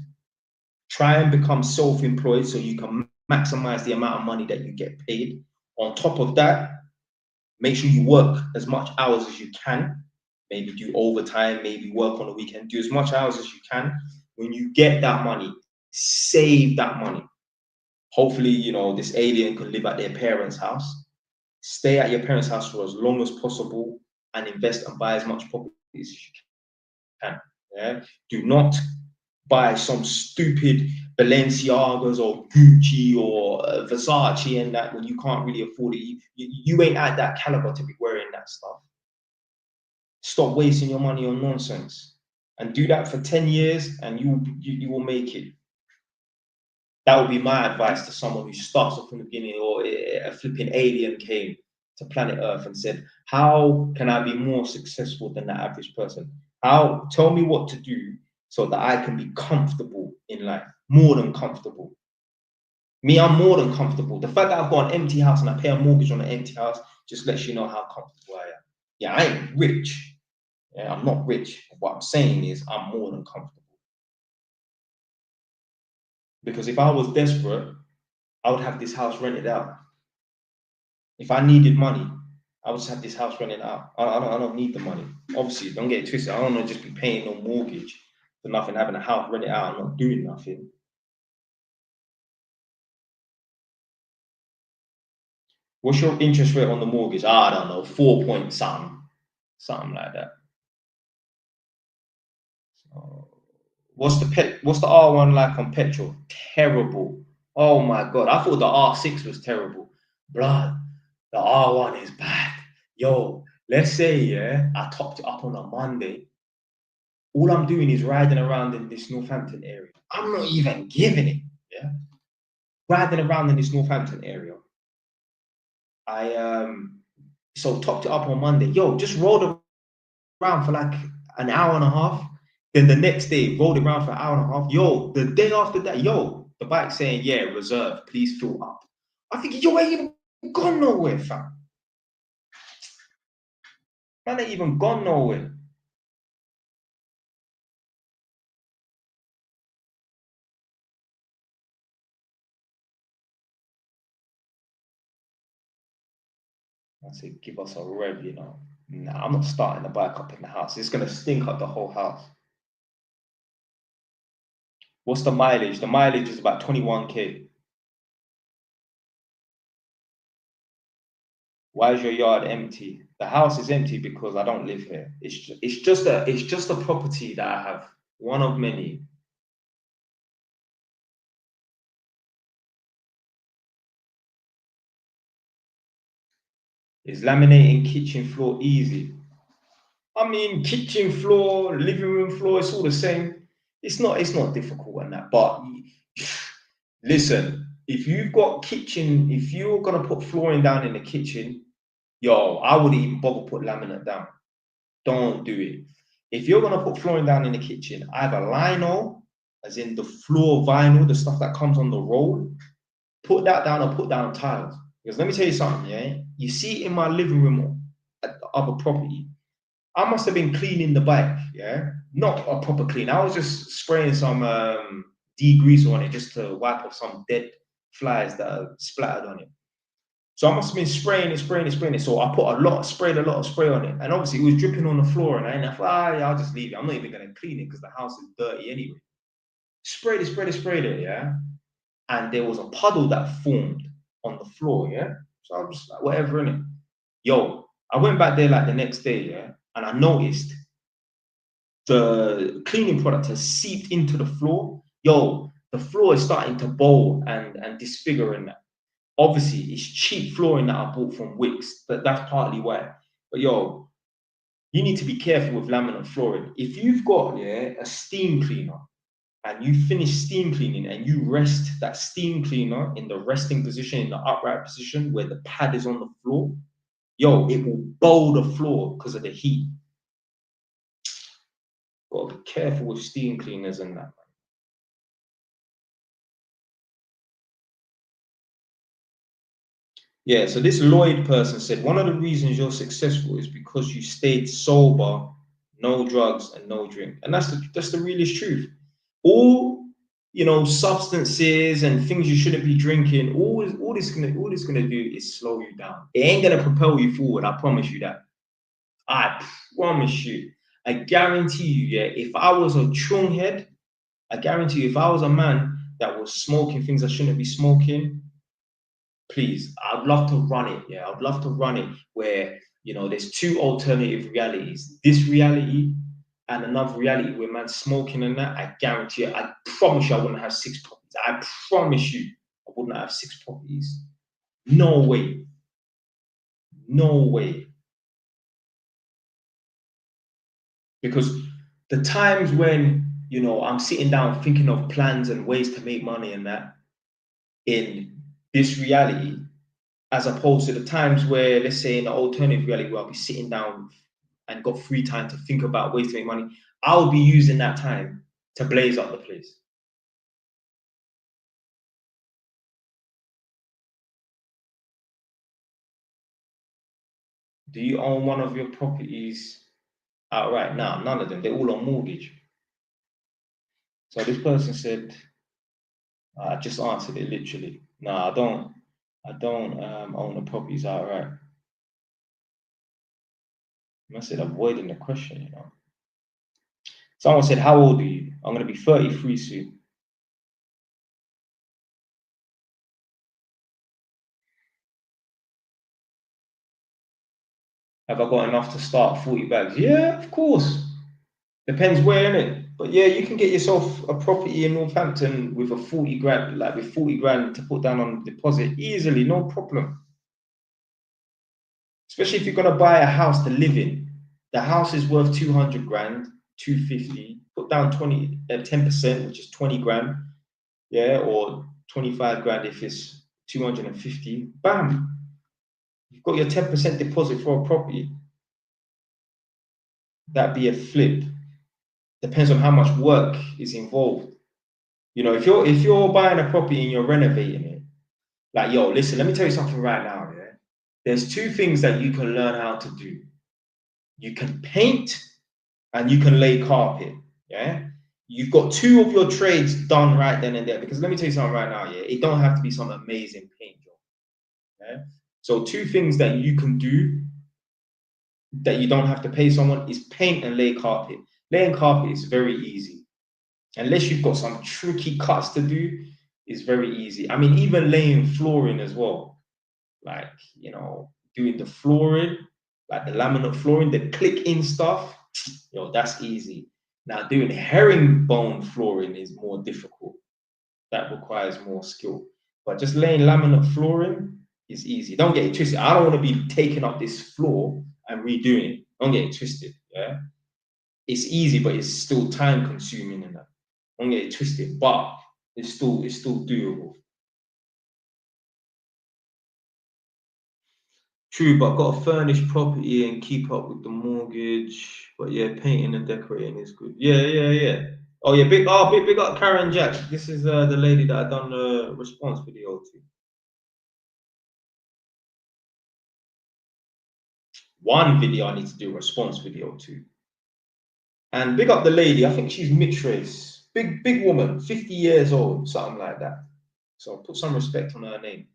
Speaker 1: try and become self-employed so you can maximize the amount of money that you get paid. On top of that, make sure you work as much hours as you can. Maybe do overtime, maybe work on the weekend, do as much hours as you can. When you get that money, save that money. Hopefully, this alien can live at their parents' house. Stay at your parents' house for as long as possible and invest and buy as much properties as you can. Yeah? Do not buy some stupid Balenciagas or Gucci or Versace and that when you can't really afford it. You ain't at that caliber to be wearing that stuff. Stop wasting your money on nonsense and do that for 10 years and you will make it. That would be my advice to someone who starts off from the beginning, or a flipping alien came to planet Earth and said, how can I be more successful than the average person? Tell me what to do so that I can be comfortable in life, more than comfortable. Me, I'm more than comfortable. The fact that I've got an empty house and I pay a mortgage on an empty house just lets you know how comfortable I am. Yeah, I ain't rich. Yeah, I'm not rich. What I'm saying is I'm more than comfortable. Because if I was desperate, I would have this house rented out. If I needed money, I would just have this house rented out. I don't need the money. Obviously, don't get it twisted. I don't want to just be paying no mortgage for nothing, having a house rented out and not doing nothing. What's your interest rate on the mortgage? I don't know, 4 point something like that. So, what's the R1 like on petrol? Terrible. Oh my god, I thought the R6 was terrible. Blood, the R1 is bad. Yo, let's say, yeah, I topped it up on a Monday. All I'm doing is riding around in this Northampton area. I'm not even giving it, yeah. Riding around in this Northampton area. I so topped it up on Monday. Yo, just rolled around for like an hour and a half. Then the next day, rolled it around for an hour and a half. Yo, the day after that, the bike's saying, yeah, reserve, please fill up. I think, yo, ain't even gone nowhere, fam. Man, ain't even gone nowhere. I said, give us a rev, Nah, I'm not starting the bike up in the house. It's gonna stink up the whole house. What's the mileage? The mileage is about 21k. Why is your yard empty? The house is empty because I don't live here. It's just a property that I have, one of many. Is laminating kitchen floor easy? I mean, kitchen floor, living room floor, it's all the same. It's not difficult on that. But listen, if you're gonna put flooring down in the kitchen, yo, I wouldn't even bother put laminate down. Don't do it. If you're gonna put flooring down in the kitchen, either lino, as in the floor vinyl, the stuff that comes on the roll, put that down or put down tiles. Because let me tell you something, yeah. You see in my living room at the other property, I must have been cleaning the bike, yeah, not a proper clean. I was just spraying some degreaser on it just to wipe off some dead flies that are splattered on it. So I must have been spraying it, spraying it, spraying it. So I put sprayed a lot of spray on it, and obviously it was dripping on the floor. And I thought, yeah, I'll just leave it. I'm not even gonna clean it because the house is dirty anyway. Sprayed it, sprayed it, sprayed it, yeah. And there was a puddle that formed on the floor, yeah. So I was just like, whatever, innit? Yo, I went back there like the next day, yeah, and I noticed the cleaning product has seeped into the floor. Yo, the floor is starting to bowl and disfigure in that. Obviously, it's cheap flooring that I bought from Wix, but that's partly why. But yo, you need to be careful with laminate flooring. If you've got a steam cleaner and you finish steam cleaning and you rest that steam cleaner in the resting position, in the upright position where the pad is on the floor, yo, it will bowl the floor because of the heat. Gotta be careful with steam cleaners and that. Yeah, so this Lloyd person said one of the reasons you're successful is because you stayed sober, no drugs and no drink. And that's the realest truth. All substances and things you shouldn't be drinking, all this gonna do is slow you down. It ain't gonna propel you forward, I promise you that. I promise you. I guarantee you, yeah, if I was a chung head, I guarantee you, if I was a man that was smoking things I shouldn't be smoking, please, I'd love to run it. Yeah, I'd love to run it where there's two alternative realities. This reality and another reality where man's smoking and that. I guarantee you, I promise you, I wouldn't have 6 properties. I promise you, I wouldn't have 6 properties. No way. No way. Because the times when I'm sitting down thinking of plans and ways to make money and that in this reality, as opposed to the times where, let's say, in the alternative reality where I'll be sitting down and got free time to think about ways to make money, I'll be using that time to blaze up the place. Do you own one of your properties outright? Now, none of them. They're all on mortgage. So this person said, I just answered it literally. No, I don't. I don't own the properties outright. I said avoiding the question. Someone said, how old are you? I'm going to be 33 soon. Have I got enough to start 40 bags? Yeah, of course. Depends where, innit? But yeah, you can get yourself a property in Northampton with a 40 grand, like with 40 grand to put down on deposit easily, no problem. Especially if you're gonna buy a house to live in. The house is worth 200 grand, 250. Put down 10%, which is 20 grand, yeah, or 25 grand if it's 250. Bam, you've got your 10% deposit for a property. That'd be a flip. Depends on how much work is involved. If you're buying a property and you're renovating it, like, yo, listen, let me tell you something right now, yeah. There's two things that you can learn how to do. You can paint and you can lay carpet. Yeah. You've got two of your trades done right then and there. Because let me tell you something right now, yeah. It don't have to be some amazing paint job. Yeah. So two things that you can do that you don't have to pay someone is paint and lay carpet. Laying carpet is very easy. Unless you've got some tricky cuts to do, it's very easy. I mean, even laying flooring as well, like, doing the flooring, like the laminate flooring, the click-in stuff, that's easy. Now, doing herringbone flooring is more difficult. That requires more skill. But just laying laminate flooring is easy. Don't get it twisted. I don't want to be taking up this floor and redoing it. Don't get it twisted. Yeah, it's easy, but it's still time consuming and that. Don't get it twisted, but it's still doable. True, but I've got a furnished property and keep up with the mortgage. But yeah, painting and decorating is good. Yeah, yeah, yeah. Oh yeah, big up Karen Jack. This is the lady that I done the response video to. One video I need to do a response video to. And big up the lady, I think she's mixed race. Big woman, 50 years old, something like that. So put some respect on her name.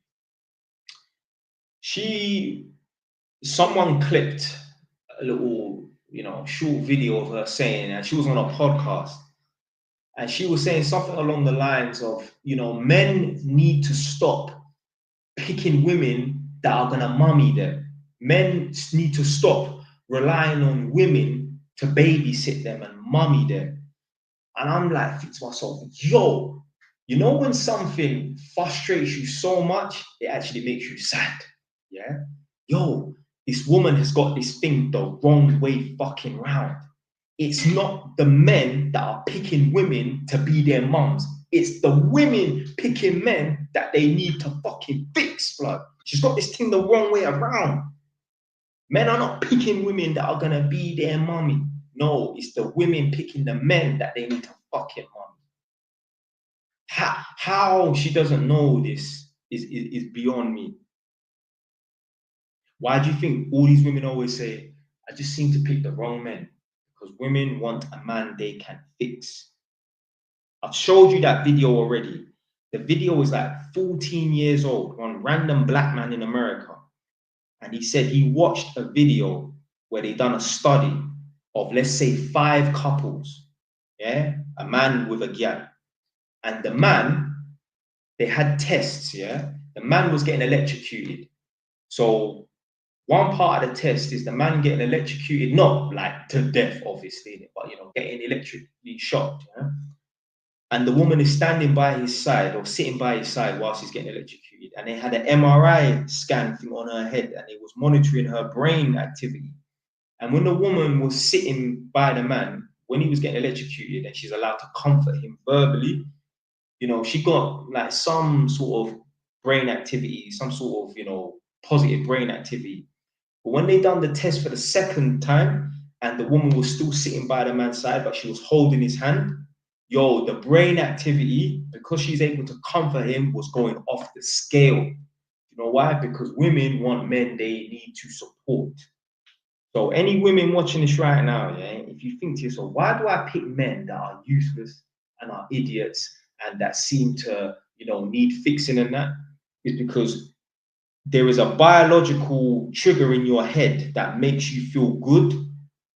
Speaker 1: Someone clipped a little, short video of her saying, and she was on a podcast, and she was saying something along the lines of, men need to stop picking women that are gonna mummy them. Men need to stop relying on women to babysit them and mummy them. And I'm like, think to myself, yo, when something frustrates you so much, it actually makes you sad. Yeah. Yo, this woman has got this thing the wrong way fucking round. It's not the men that are picking women to be their mums. It's the women picking men that they need to fucking fix, blood. She's got this thing the wrong way around. Men are not picking women that are gonna be their mummy. No, it's the women picking the men that they need to fucking mummy. How she doesn't know this is beyond me. Why do you think all these women always say, I just seem to pick the wrong men? Because women want a man they can fix. I've showed you that video already. The video is like 14 years old, one random black man in America. And he said he watched a video where they done a study of, let's say, 5 couples. Yeah, a man with a gal. And the man, they had tests, yeah? The man was getting electrocuted. So one part of the test is the man getting electrocuted, not like to death, obviously, but getting electrically shocked, yeah? And the woman is standing by his side or sitting by his side whilst he's getting electrocuted. And they had an MRI scan thing on her head and it was monitoring her brain activity. And when the woman was sitting by the man, when he was getting electrocuted and she's allowed to comfort him verbally, she got like some sort of brain activity, some sort of, positive brain activity. But when they done the test for the second time and the woman was still sitting by the man's side, but she was holding his hand, the brain activity, because she's able to comfort him, was going off the scale. You know why? Because women want men they need to support. So any women watching this right now, yeah, if you think to yourself, why do I pick men that are useless and are idiots and that seem to, need fixing and that? Is because there is a biological trigger in your head that makes you feel good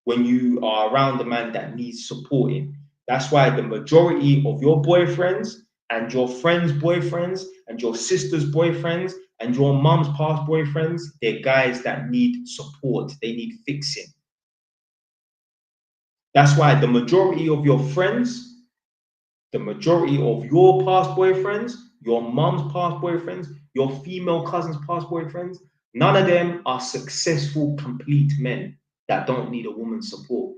Speaker 1: when you are around a man that needs supporting. That's why the majority of your boyfriends and your friends' boyfriends and your sister's boyfriends and your mom's past boyfriends, they're guys that need support. They need fixing. That's why the majority of your friends, the majority of your past boyfriends, your mom's past boyfriends, your female cousins' past boyfriends, none of them are successful, complete men that don't need a woman's support.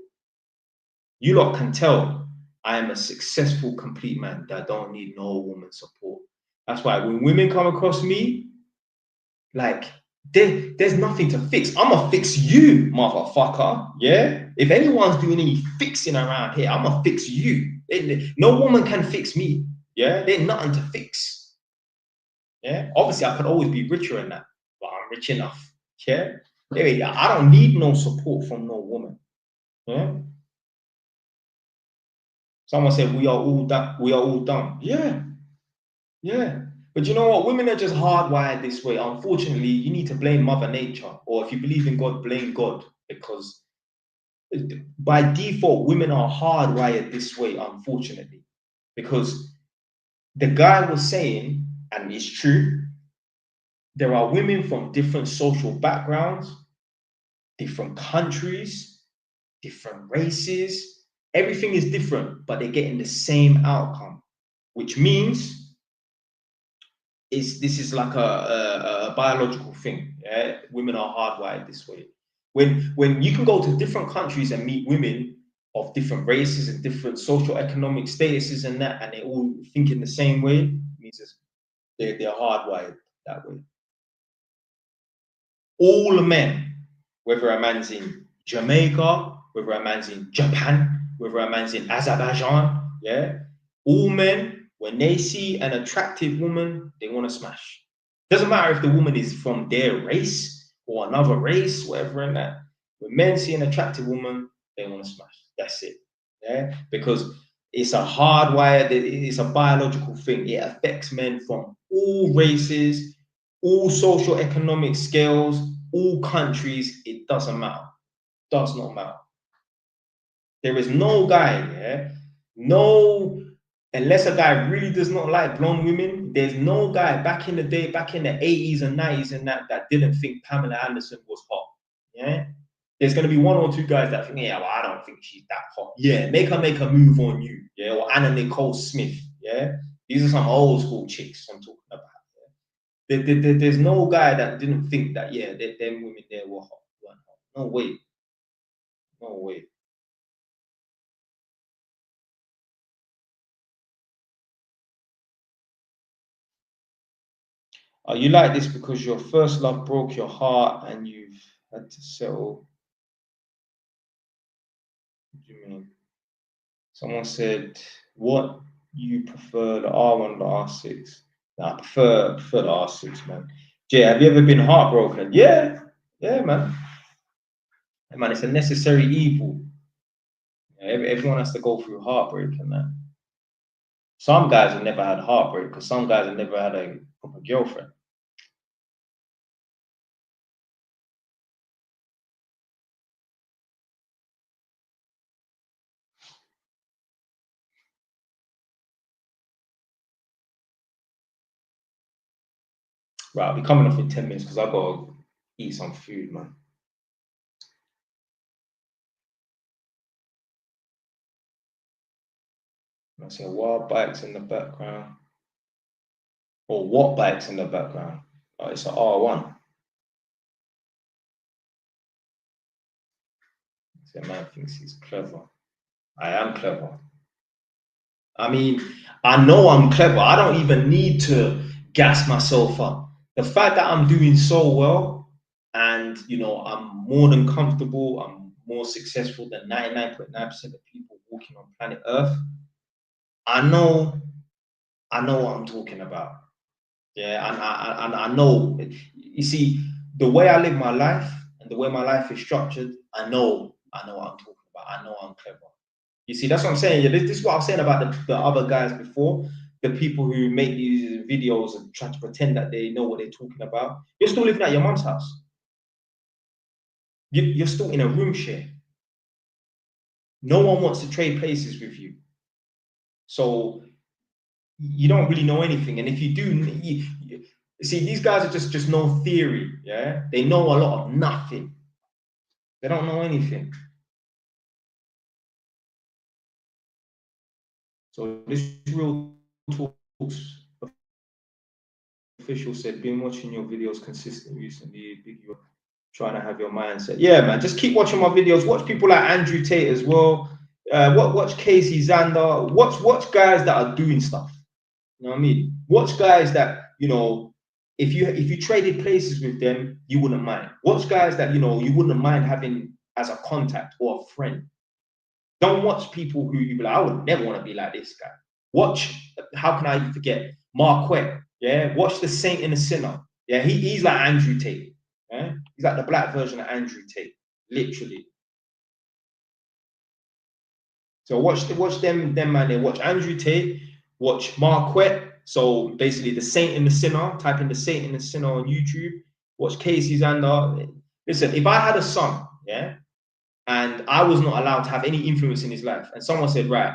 Speaker 1: You lot can tell I am a successful, complete man that don't need no woman's support. That's why when women come across me, like, there's nothing to fix. I'm gonna fix you, motherfucker. Yeah? If anyone's doing any fixing around here, I'm gonna fix you. No woman can fix me. Yeah? There's nothing to fix. Yeah? Obviously, I could always be richer than that, but I'm rich enough. Yeah? Anyway, I don't need no support from no woman. Yeah? Someone said we are all done. We are all done. Yeah. Yeah. But you know what? Women are just hardwired this way. Unfortunately, you need to blame Mother Nature. Or if you believe in God, blame God. Because by default, women are hardwired this way, unfortunately. Because the guy was saying, and it's true, there are women from different social backgrounds, different countries, different races. Everything is different, but they're getting the same outcome, which means this is like a biological thing. Yeah, women are hardwired this way. When you can go to different countries and meet women of different races and different social economic statuses and that, and they all think in the same way, it means they're hardwired that way. All men, whether a man's in Jamaica, whether a man's in Japan, whether a man's in Azerbaijan, yeah, all men, when they see an attractive woman, they want to smash. Doesn't matter if the woman is from their race or another race, whatever and that. When men see an attractive woman, they want to smash. That's it. Yeah, because it's a hardwired, it's a biological thing. It affects men from all races, all social economic scales, all countries. It doesn't matter. Does not matter. There is no guy, yeah, no, unless a guy really does not like blonde women, there's no guy back in the day, back in the 80s and 90s and that didn't think Pamela Anderson was hot. Yeah. There's gonna be one or two guys that think, yeah, well, I don't think she's that hot. Yeah, make her move on you. Yeah, or Anna Nicole Smith. Yeah. These are some old school chicks I'm talking about. There's no guy that didn't think that, yeah, them women there were hot. Weren't hot. No way. No way. You like this because your first love broke your heart and you've had to settle. What do you mean? Someone said, what you prefer, the R1 or the R6? Nah, I prefer the R6, man. Jay, have you ever been heartbroken? Yeah, yeah, man. Yeah, man, it's a necessary evil. Yeah, everyone has to go through heartbreak and that. Some guys have never had heartbreak because some guys have never had a proper girlfriend. Right, I'll be coming off in 10 minutes because I've got to eat some food, man. I see wild bikes in the background. Or what bikes in the background? Oh, it's an R1. The man thinks he's clever. I am clever. I mean, I know I'm clever. I don't even need to gas myself up. The fact that I'm doing so well and, I'm more than comfortable, I'm more successful than 99.9% of people walking on planet Earth. I know, I know what I'm talking about. Yeah, and I know. You see, the way I live my life and the way my life is structured, I know what I'm talking about. I know I'm clever. You see, that's what I'm saying. Yeah, this is what I was saying about the other guys before, the people who make these videos and try to pretend that they know what they're talking about. You're still living at your mum's house. You're still in a room share. No one wants to trade places with you. So you don't really know anything. And if you do, see, these guys are just no theory. Yeah, they know a lot of nothing. They don't know anything. So this real talks official said, been watching your videos consistently recently. Big, you're trying to have your mindset. Yeah, man, just keep watching my videos. Watch people like Andrew Tate as well. Watch Casey Zander. Watch guys that are doing stuff. You know what I mean? Watch guys that, if you traded places with them, you wouldn't mind. Watch guys that, you wouldn't mind having as a contact or a friend. Don't watch people who you be like, I would never want to be like this guy. Watch, how can I forget? Marquette. Yeah. Watch The Saint and the Sinner. Yeah. He's like Andrew Tate. Yeah. He's like the black version of Andrew Tate. Literally. So watch them man there. Watch Andrew Tate, watch Marquette. So basically The Saint and the Sinner. Type in The Saint and the Sinner on YouTube. Watch Casey Zander. Listen, if I had a son, yeah, and I was not allowed to have any influence in his life, and someone said, right,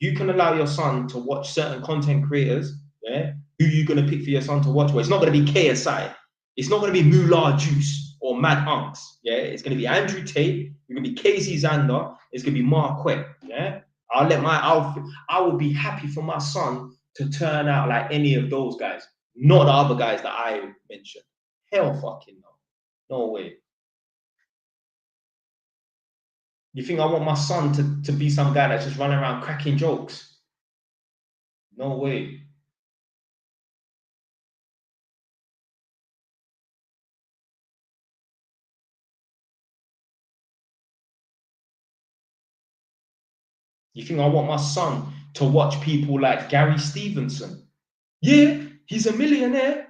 Speaker 1: you can allow your son to watch certain content creators, yeah, who you gonna pick for your son to watch? Well, it's not gonna be KSI, it's not gonna be Moolah Juice or Mad Unks, yeah, it's gonna be Andrew Tate, it's gonna be Casey Zander, it's gonna be Marquette, yeah. I would be happy for my son to turn out like any of those guys, not the other guys that I mentioned. Hell fucking no. No way. You think I want my son to be some guy that's just running around cracking jokes? No way. You think I want my son to watch people like Gary Stevenson? Yeah, he's a millionaire.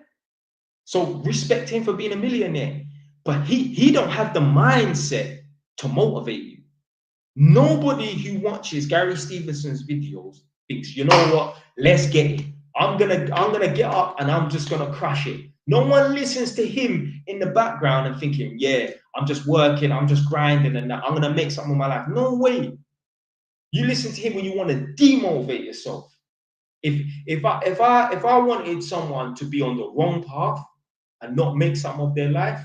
Speaker 1: So respect him for being a millionaire. but he don't have the mindset to motivate you. Nobody who watches Gary Stevenson's videos thinks, you know what, let's get it. I'm gonna get up and I'm just gonna crush it. No one listens to him in the background and thinking, yeah, I'm just working, I'm just grinding, and I'm gonna make something of my life. No way. You listen to him when you want to demotivate yourself. If I wanted someone to be on the wrong path and not make something of their life,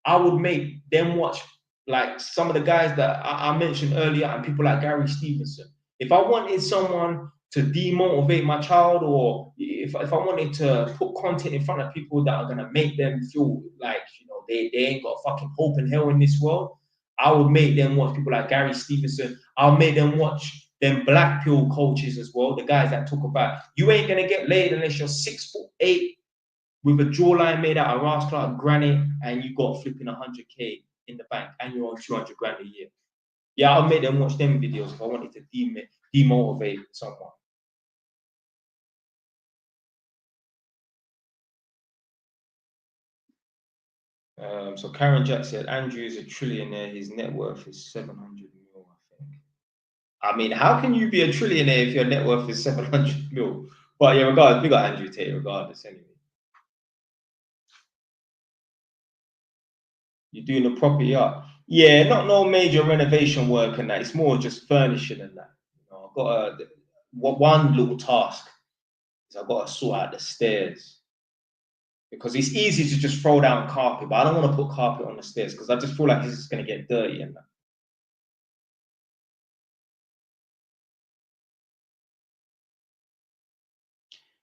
Speaker 1: I would make them watch like some of the guys that I mentioned earlier and people like Gary Stevenson. If I wanted someone to demotivate my child, or if I wanted to put content in front of people that are gonna make them feel like, you know, they ain't got fucking hope in hell in this world, I would make them watch people like Gary Stevenson. I'll make them watch them black pill coaches as well, the guys that talk about you ain't gonna get laid unless you're 6'8" with a jawline made out of Ross Clark granite and you got flipping 100K in the bank and you're on 200 grand a year. Yeah, I'll make them watch them videos if I wanted to demotivate someone. So Karen Jack said Andrew is a trillionaire. His net worth is 700 mil, I think. I mean, how can you be a trillionaire if your net worth is 700 mil? But yeah, regardless, we got Andrew Tate regardless anyway. You're doing the property up. Yeah, not no major renovation work and that. It's more just furnishing and that. You know, I've got one little task is I've got to sort out the stairs because it's easy to just throw down carpet, but I don't want to put carpet on the stairs because I just feel like it's just going to get dirty and that.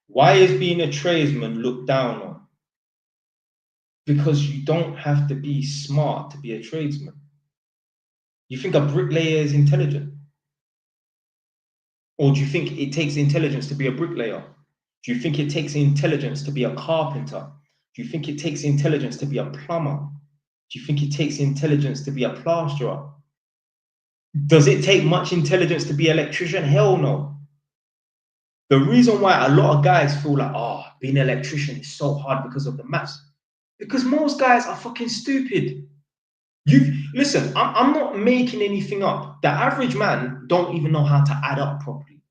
Speaker 1: Why is being a tradesman looked down on? Because you don't have to be smart to be a tradesman. You think a bricklayer is intelligent? Or do you think it takes intelligence to be a bricklayer? Do you think it takes intelligence to be a carpenter? Do you think it takes intelligence to be a plumber? Do you think it takes intelligence to be a plasterer? Does it take much intelligence to be an electrician? Hell no. The reason why a lot of guys feel like, oh, being an electrician is so hard because of the maths. Because most guys are fucking stupid. You listen, I'm not making anything up. The average man don't even know how to add up properly.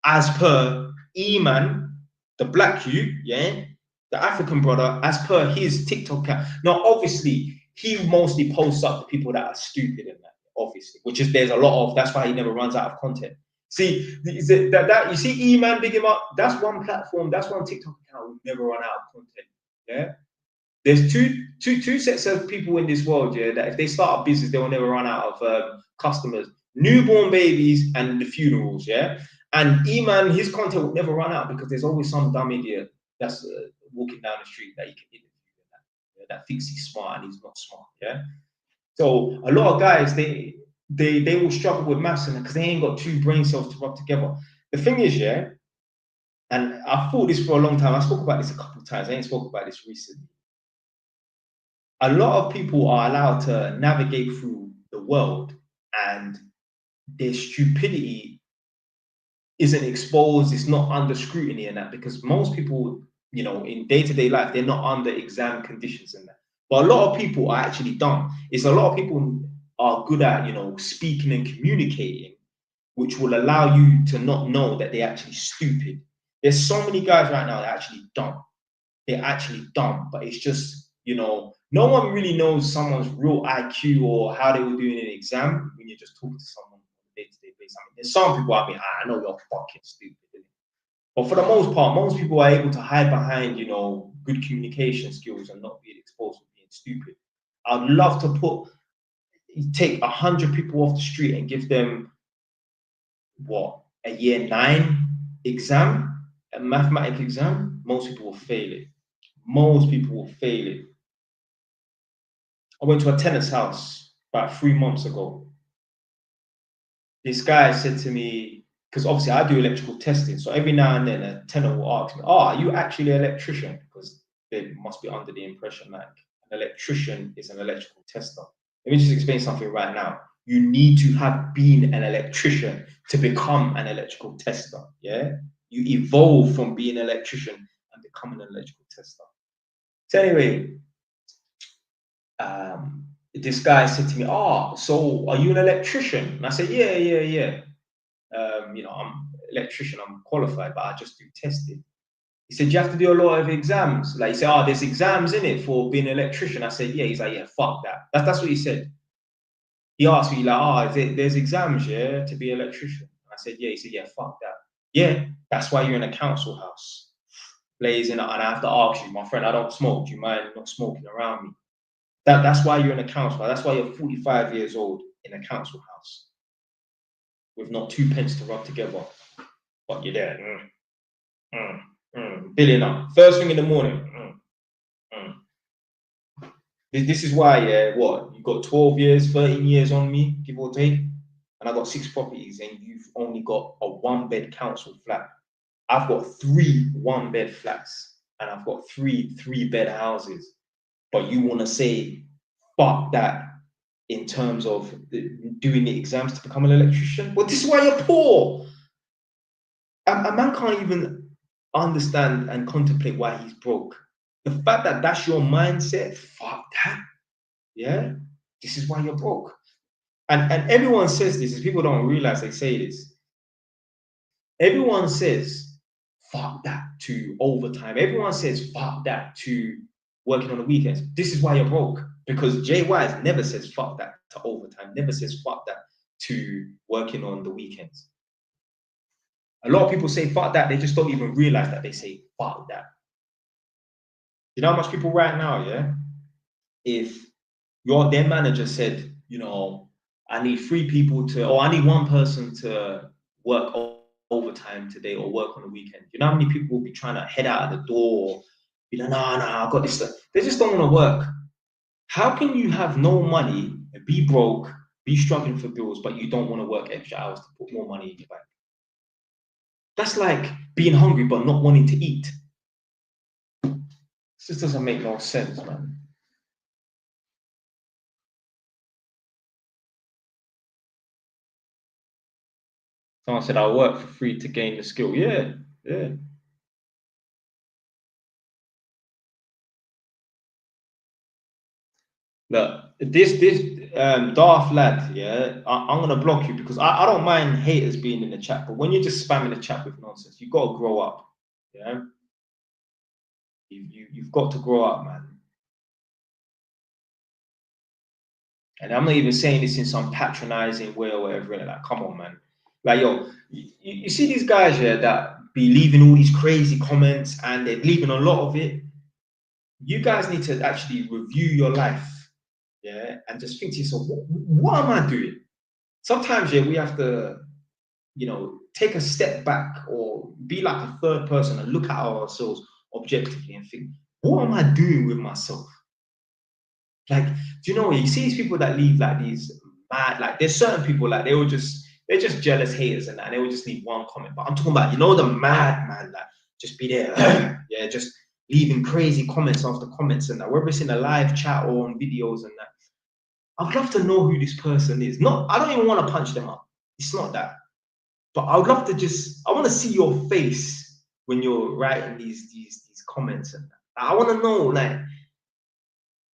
Speaker 1: As per E-Man, the black you, yeah, the African brother, as per his TikTok account. Now, obviously, he mostly posts up the people that are stupid in that, obviously, which is there's a lot of. That's why he never runs out of content. See, that you see E-Man big him up. That's one platform. That's one TikTok account will never run out of content. Yeah. There's two sets of people in this world, yeah, that if they start a business, they will never run out of customers. Newborn babies and the funerals, yeah. And E-Man, his content will never run out because there's always some dumb idiot that's walking down the street that you can interview that thinks he's smart and he's not smart, yeah. So a lot of guys they will struggle with maths because they ain't got two brain cells to rub together. The thing is, yeah, and I thought this for a long time. I spoke about this a couple of times. I ain't spoke about this recently. A lot of people are allowed to navigate through the world and their stupidity isn't exposed, it's not under scrutiny and that because most people, you know, in day-to-day life, they're not under exam conditions and that. But a lot of people are actually dumb. It's a lot of people are good at, you know, speaking and communicating, which will allow you to not know that they're actually stupid. There's so many guys right now that are actually dumb. They're actually dumb, but it's just, you know, no one really knows someone's real IQ or how they were doing in an exam when you're just talking to someone on a day-to-day basis. I mean, there's some people, I mean, I know you're fucking stupid. But for the most part, most people are able to hide behind, you know, good communication skills and not being exposed to being stupid. I'd love to take 100 people off the street and give them, what, a year 9 exam, a mathematics exam, most people will fail it. Most people will fail it. I went to a tenant's house about 3 months ago. This guy said to me, because obviously I do electrical testing, so every now and then a tenant will ask me, "Oh, are you actually an electrician?" Because they must be under the impression like an electrician is an electrical tester. Let me just explain something right now. You need to have been an electrician to become an electrical tester. Yeah, you evolve from being an electrician and becoming an electrical tester. So anyway, this guy said to me, "Oh, so are you an electrician?" And I said, "Yeah, yeah, yeah. I'm an electrician. I'm qualified, but I just do testing." He said, "You have to do a lot of exams." Like he said, "Oh, there's exams in it for being an electrician." I said, "Yeah." He's like, "Yeah, fuck that." That's what he said. He asked me like, "Oh, there's exams, yeah, to be an electrician?" I said, "Yeah." He said, "Yeah, fuck that." Yeah, that's why you're in a council house, blazing. And I have to ask you, my friend, I don't smoke. Do you mind not smoking around me? That's why you're in a council house. That's why you're 45 years old in a council house with not two pence to rub together, but you're there. Billionaire. First thing in the morning. Mm. This is why, yeah, what? You got 12 years, 13 years on me, give or take, and I got 6 properties, and you've only got a 1-bed council flat. I've got 3 1-bed flats, and I've got 3 3-bed houses. But you want to say, fuck that in terms of doing the exams to become an electrician? Well, this is why you're poor. A man can't even understand and contemplate why he's broke. The fact that that's your mindset, fuck that. Yeah, this is why you're broke. And everyone says this, is people don't realize they say this. Everyone says fuck that to overtime. Everyone says fuck that to working on the weekends. This is why you're broke. Because Jay Wise never says fuck that to overtime, never says fuck that to working on the weekends. A lot of people say fuck that, they just don't even realize that they say fuck that. You know how much people right now, yeah? If their manager said, I need 3 people to, or I need 1 person to work overtime today or work on the weekend. You know how many people will be trying to head out of the door or be like, no, I've got this stuff. They just don't want to work. How can you have no money, be broke, be struggling for bills, but you don't want to work extra hours to put more money in your bank? That's like being hungry but not wanting to eat. This just doesn't make no sense, man. Someone said, I'll work for free to gain the skill. Yeah, yeah. Look, this daft lad, yeah, I'm gonna block you because I don't mind haters being in the chat, but when you're just spamming the chat with nonsense, you've got to grow up. Yeah, you've got to grow up, man. And I'm not even saying this in some patronizing way or whatever. Like, come on, man. Like, yo, you see these guys here that be leaving all these crazy comments and they're leaving a lot of it. You guys need to actually review your life, yeah, and just think to yourself, what am I doing? Sometimes, yeah, we have to, take a step back or be like a third person and look at ourselves objectively and think, what am I doing with myself? Like, do you know, you see these people that leave like these mad, like there's certain people like they're just jealous haters and that, and they will just leave one comment. But I'm talking about, the mad man that just be there, yeah, just leaving crazy comments after comments and that, whether it's in a live chat or on videos and that. I'd love to know who this person is. Not, I don't even want to punch them up. It's not that. But I would love to I want to see your face when you're writing these comments and that. I want to know,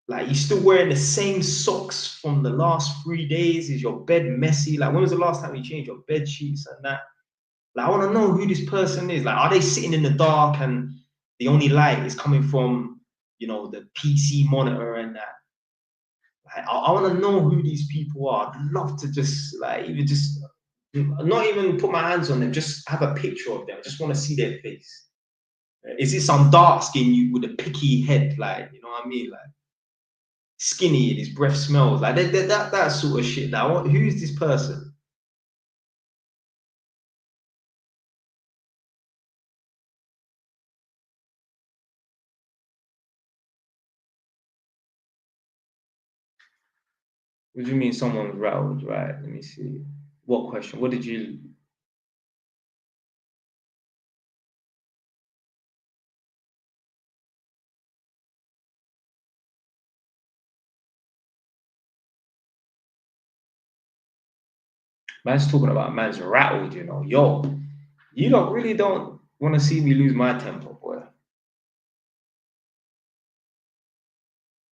Speaker 1: like you still wearing the same socks from the last 3 days? Is your bed messy? Like, when was the last time you changed your bed sheets and that? Like, I want to know who this person is. Like, are they sitting in the dark and the only light is coming from, the PC monitor and that? Like, I want to know who these people are. I'd love to just like even just not even put my hands on them, just have a picture of them. I just want to see their face. Is it some dark skin you with a picky head, like, you know what I mean? Like, skinny and his breath smells like that sort of shit. Now, who's this person? What do you mean someone's rattled? Right, let me see. What question? What did you? Man's talking about man's rattled, Yo, you don't really don't want to see me lose my temper, boy.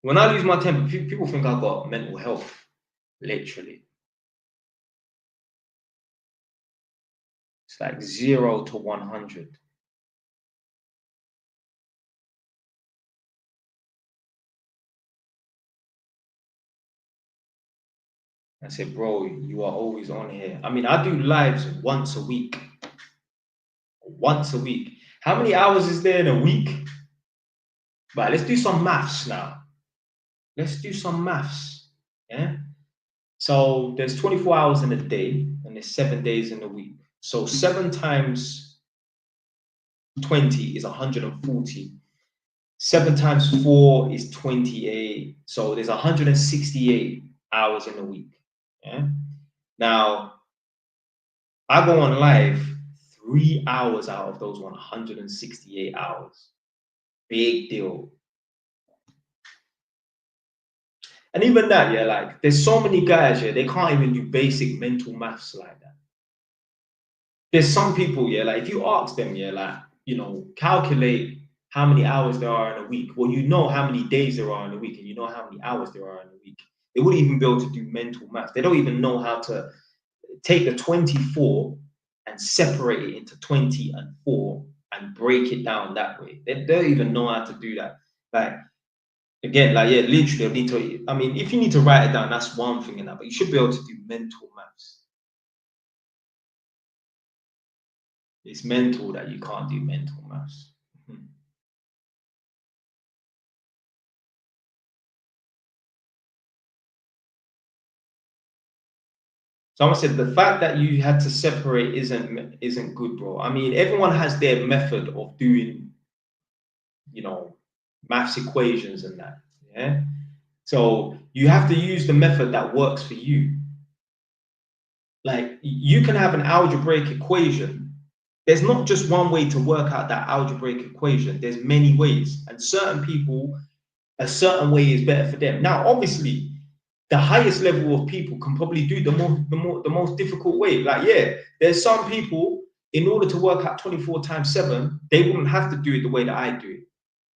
Speaker 1: When I lose my temper, people think I've got mental health. Literally. It's like 0 to 100. I said, bro, you are always on here. I mean, I do lives once a week. Once a week. How many hours is there in a week? Right, let's do some maths now. Let's do some maths. Yeah. So there's 24 hours in a day and there's 7 days in a week. So 7 times 20 is 140. 7 times 4 is 28. So there's 168 hours in a week. Yeah. Now, I go on live 3 hours out of those 168 hours. Big deal. And even that, yeah, like there's so many guys, yeah, they can't even do basic mental maths like that. There's some people, yeah, like if you ask them, yeah, like, you know, calculate how many hours there are in a week. Well, you know how many days there are in a week and you know how many hours there are in a week. They wouldn't even be able to do mental maths. They don't even know how to take the 24 and separate it into 20 and 4 and break it down that way. They don't even know how to do that. Like, again, like, yeah, literally, I need to, I mean, if you need to write it down, that's one thing in that, but you should be able to do mental maths. It's mental that you can't do mental maths. Mhm. Someone said the fact that you had to separate isn't good, bro. I mean, everyone has their method of doing, you know, maths equations and that. Yeah. So you have to use the method that works for you. Like you can have an algebraic equation. There's not just one way to work out that algebraic equation. There's many ways, and certain people, a certain way is better for them. Now, obviously, the highest level of people can probably do the most difficult way. Like, yeah, there's some people, in order to work out 24 times 7, they wouldn't have to do it the way that I do it.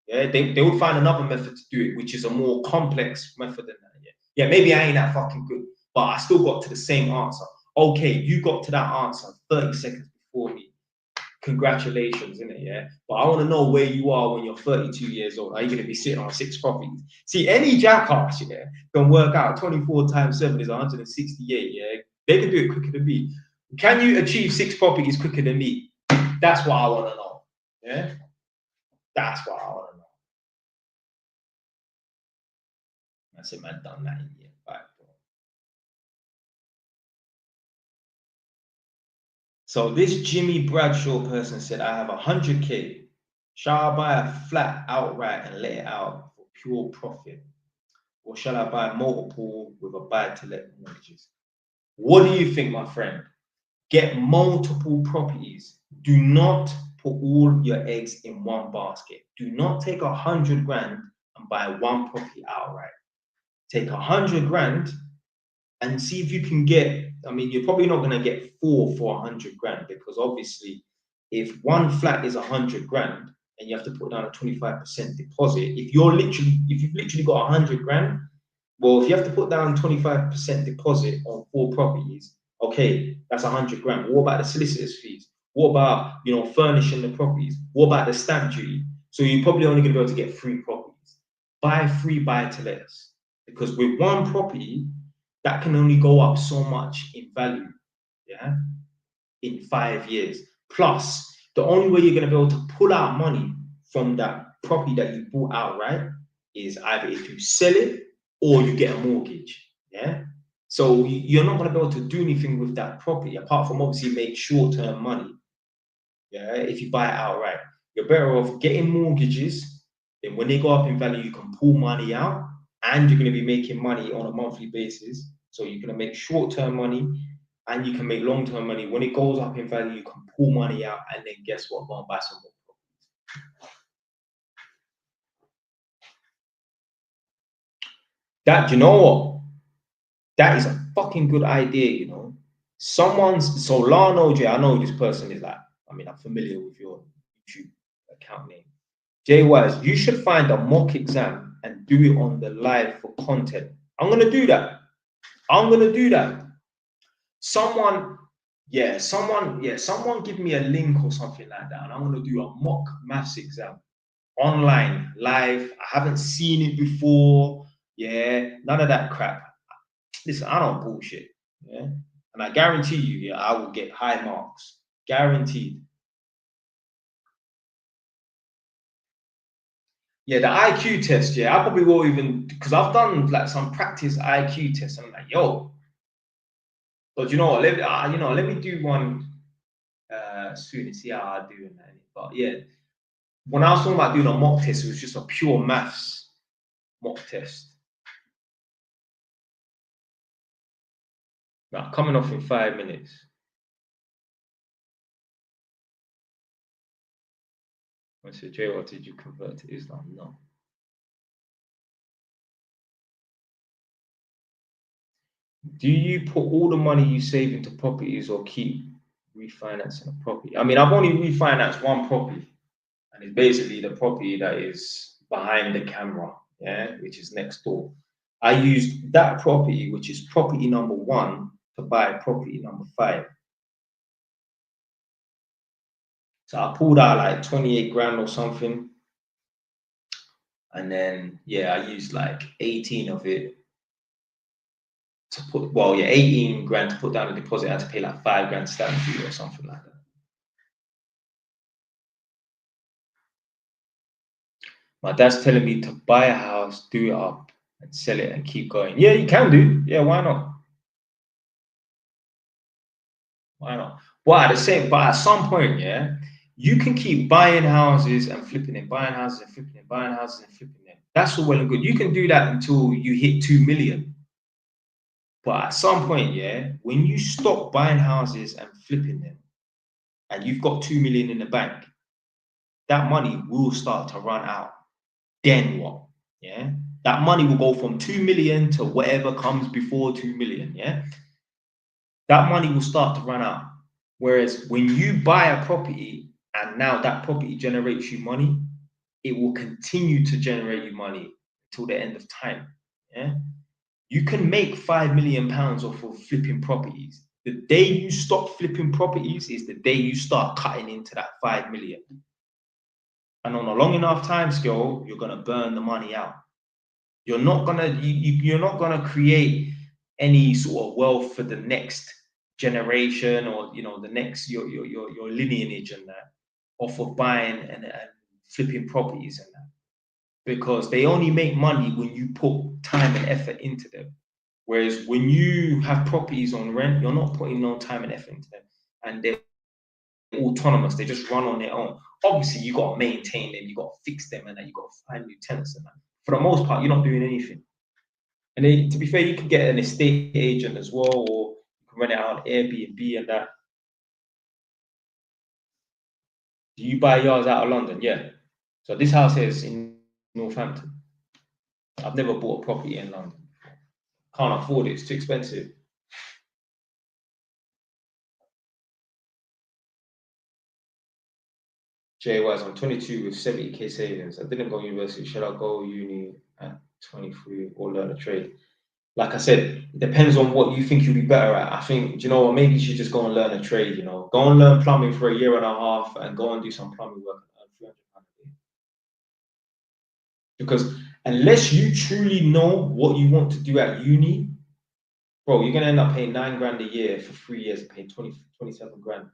Speaker 1: Yeah, they would find another method to do it, which is a more complex method than that. Yeah, maybe I ain't that fucking good, but I still got to the same answer. Okay, you got to that answer 30 seconds before me. Congratulations, innit? Yeah. But I want to know where you are when you're 32 years old. Are you going to be sitting on 6 properties? See, any jackass, yeah, can work out 24 times 7 is 168. Yeah. They can do it quicker than me. Can you achieve 6 properties quicker than me? That's what I want to know. Yeah. That's what I want to know. I said, man, done that in year 5, bro. So this Jimmy Bradshaw person said, I have 100K. Shall I buy a flat outright and let it out for pure profit? Or shall I buy multiple with a buy-to-let mortgages? What do you think, my friend? Get multiple properties. Do not put all your eggs in one basket. Do not take 100 grand and buy one property outright. Take 100 grand and see if you can get, I mean, you're probably not going to get 4 for 100 grand, because obviously if one flat is 100 grand and you have to put down a 25% deposit, if you've literally got 100 grand, well, if you have to put down 25% deposit on 4 properties, okay, that's 100 grand. What about the solicitor's fees? What about, you know, furnishing the properties? What about the stamp duty? So you're probably only going to be able to get 3 properties. Buy 3 buy-to-lets, because with one property, that can only go up so much in value, yeah, in 5 years. Plus, the only way you're going to be able to pull out money from that property that you bought outright is either if you sell it or you get a mortgage, yeah. So you're not going to be able to do anything with that property apart from obviously make short-term money, yeah. If you buy it outright, you're better off getting mortgages. Then when they go up in value, you can pull money out, and you're going to be making money on a monthly basis. So you're going to make short-term money and you can make long-term money. When it goes up in value, you can pull money out, and then guess what? Go and buy some more. That, you know what? That is a fucking good idea, you know. So Lano J, I know who this person is like. I mean, I'm familiar with your YouTube account name. Jay Wise, you should find a mock exam and do it on the live for content. I'm gonna do that. I'm gonna do that. Someone give me a link or something like that, and I'm gonna do a mock maths exam online, live. I haven't seen it before. Yeah, none of that crap. Listen, I don't bullshit. Yeah, and I guarantee you, yeah, I will get high marks, guaranteed. Yeah, the IQ test. Yeah, I probably will even because I've done like some practice IQ tests. I'm like, yo, but you know what? Let me do one soon and see how I do in that. But yeah, when I was talking about doing a mock test, it was just a pure maths mock test. Now, coming off in 5 minutes. I said, Jay, what did you convert to Islam? No. Do you put all the money you save into properties or keep refinancing a property? I mean, I've only refinanced one property, and it's basically the property that is behind the camera, yeah, which is next door. I used that property, which is property number 1, to buy property number 5. So I pulled out like 28 grand or something. And then, yeah, I used like 18 of it to put, 18 grand to put down the deposit. I had to pay like 5 grand stamp duty or something like that. My dad's telling me to buy a house, do it up, and sell it and keep going. Yeah, you can do. Yeah, why not? Why not? But at some point, yeah, you can keep buying houses and flipping it, buying houses and flipping it, buying houses and flipping it. That's all well and good. You can do that until you hit 2 million. But at some point, yeah, when you stop buying houses and flipping them, and you've got 2 million in the bank, that money will start to run out. Then what? Yeah, that money will go from 2 million to whatever comes before 2 million. Yeah, that money will start to run out. Whereas when you buy a property and now that property generates you money, it will continue to generate you money till the end of time. Yeah, you can make £5 million off of flipping properties. The day you stop flipping properties is the day you start cutting into that 5 million. And on a long enough time scale, you're gonna burn the money out. You're not gonna create any sort of wealth for the next generation or the next your lineage and that off of buying and flipping properties and that, because they only make money when you put time and effort into them. Whereas when you have properties on rent, you're not putting no time and effort into them, and they're autonomous. They just run on their own. Obviously, you got to maintain them, you got to fix them, and then you got to find new tenants and that. For the most part, you're not doing anything. And then, to be fair, you can get an estate agent as well, or you can rent it out on Airbnb and that. Do you buy yours out of London? Yeah. So this house here is in Northampton. I've never bought a property in London. Can't afford it. It's too expensive. JY's, I'm 22 with 70k savings. I didn't go to university. Should I go uni at 23 or learn a trade? Like I said, it depends on what you think you'll be better at. I think, do you know what? Maybe you should just go and learn a trade. Go and learn plumbing for a year and a half and go and do some plumbing work and earn £300 a day. Because unless you truly know what you want to do at uni, bro, you're gonna end up paying 9 grand a year for 3 years and paying 27 grand.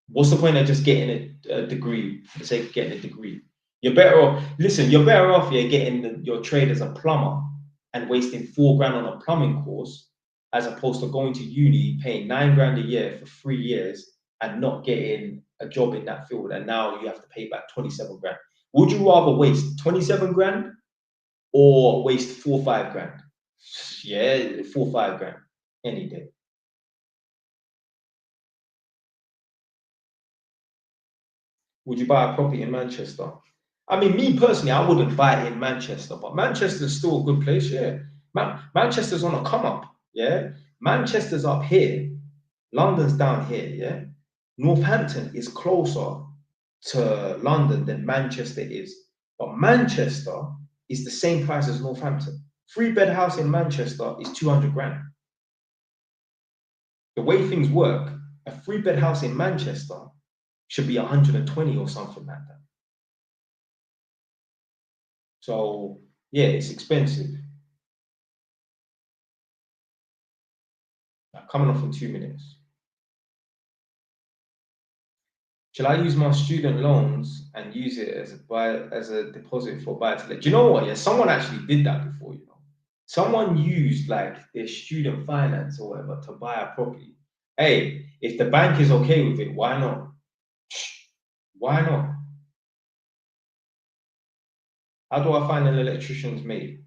Speaker 1: What's the point of just getting a degree for the sake of getting a degree? You're better off. Listen, you're better off here getting your trade as a plumber and wasting 4 grand on a plumbing course, as opposed to going to uni, paying 9 grand a year for 3 years and not getting a job in that field, and now you have to pay back 27 grand. Would you rather waste 27 grand or waste 4 or 5 grand? Yeah, 4 or 5 grand any day. Would you buy a property in Manchester? I mean, me personally, I wouldn't buy it in Manchester, but Manchester's still a good place, yeah. Manchester's on a come up, yeah. Manchester's up here, London's down here, yeah. Northampton is closer to London than Manchester is, but Manchester is the same price as Northampton. 3-bed house in Manchester is 200 grand. The way things work, a 3-bed house in Manchester should be 120 or something like that. So yeah, it's expensive. Now, coming off in 2 minutes. Shall I use my student loans and use it as a deposit for buy-to-let? Do you know what? Yeah, someone actually did that before, you know. Someone used like their student finance or whatever to buy a property. Hey, if the bank is okay with it, why not? Why not? How do I find an electrician's mate?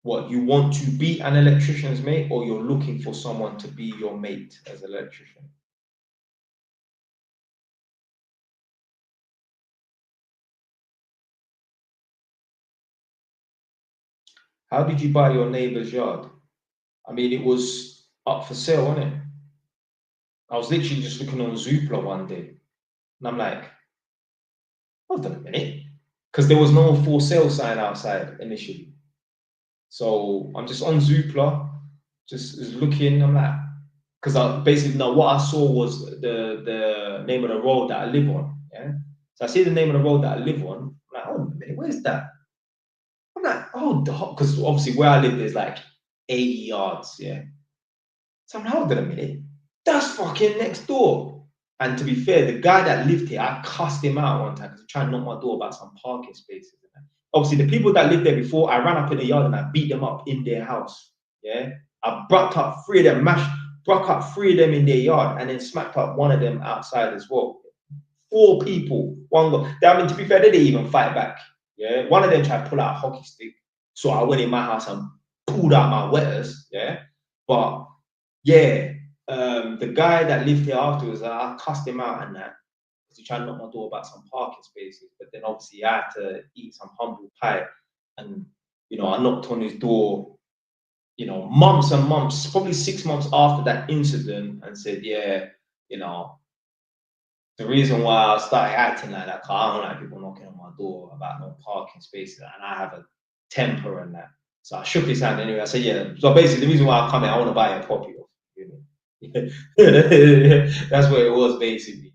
Speaker 1: What, you want to be an electrician's mate, or you're looking for someone to be your mate as an electrician? How did you buy your neighbor's yard? I mean, it was up for sale, wasn't it? I was literally just looking on Zoopla one day, and I'm like, hold on a minute, because there was no for sale sign outside initially. So I'm just on Zoopla, just looking. I'm like, because I basically now what I saw was the name of the road that I live on. Yeah, so I see the name of the road that I live on. I'm like, hold on a minute, where's that? I'm like, oh, because obviously where I live there's like 80 yards. Yeah, so I'm like, hold on a minute, that's fucking next door. And to be fair, the guy that lived here, I cussed him out one time because he tried to knock my door about some parking spaces. Obviously, the people that lived there before, I ran up in the yard and I beat them up in their house. Yeah, I broke up 3 of them, broke up 3 of them in their yard, and then smacked up 1 of them outside as well. 4 people, 1 go. I mean, to be fair, they didn't even fight back. Yeah, 1 of them tried to pull out a hockey stick, so I went in my house and pulled out my wetters. Yeah, but yeah, the guy that lived here afterwards, I cussed him out and that because he tried to knock my door about some parking spaces. But then obviously I had to eat some humble pie, and you know I knocked on his door, you know, months and months, probably 6 months after that incident, and said, yeah, you know, the reason why I started acting like that, cause I don't like people knocking on my door about no parking spaces, and I have a temper and that. So I shook his hand anyway. I said, yeah. So basically, the reason why I come here, I want to buy a property. You know? That's what it was basically.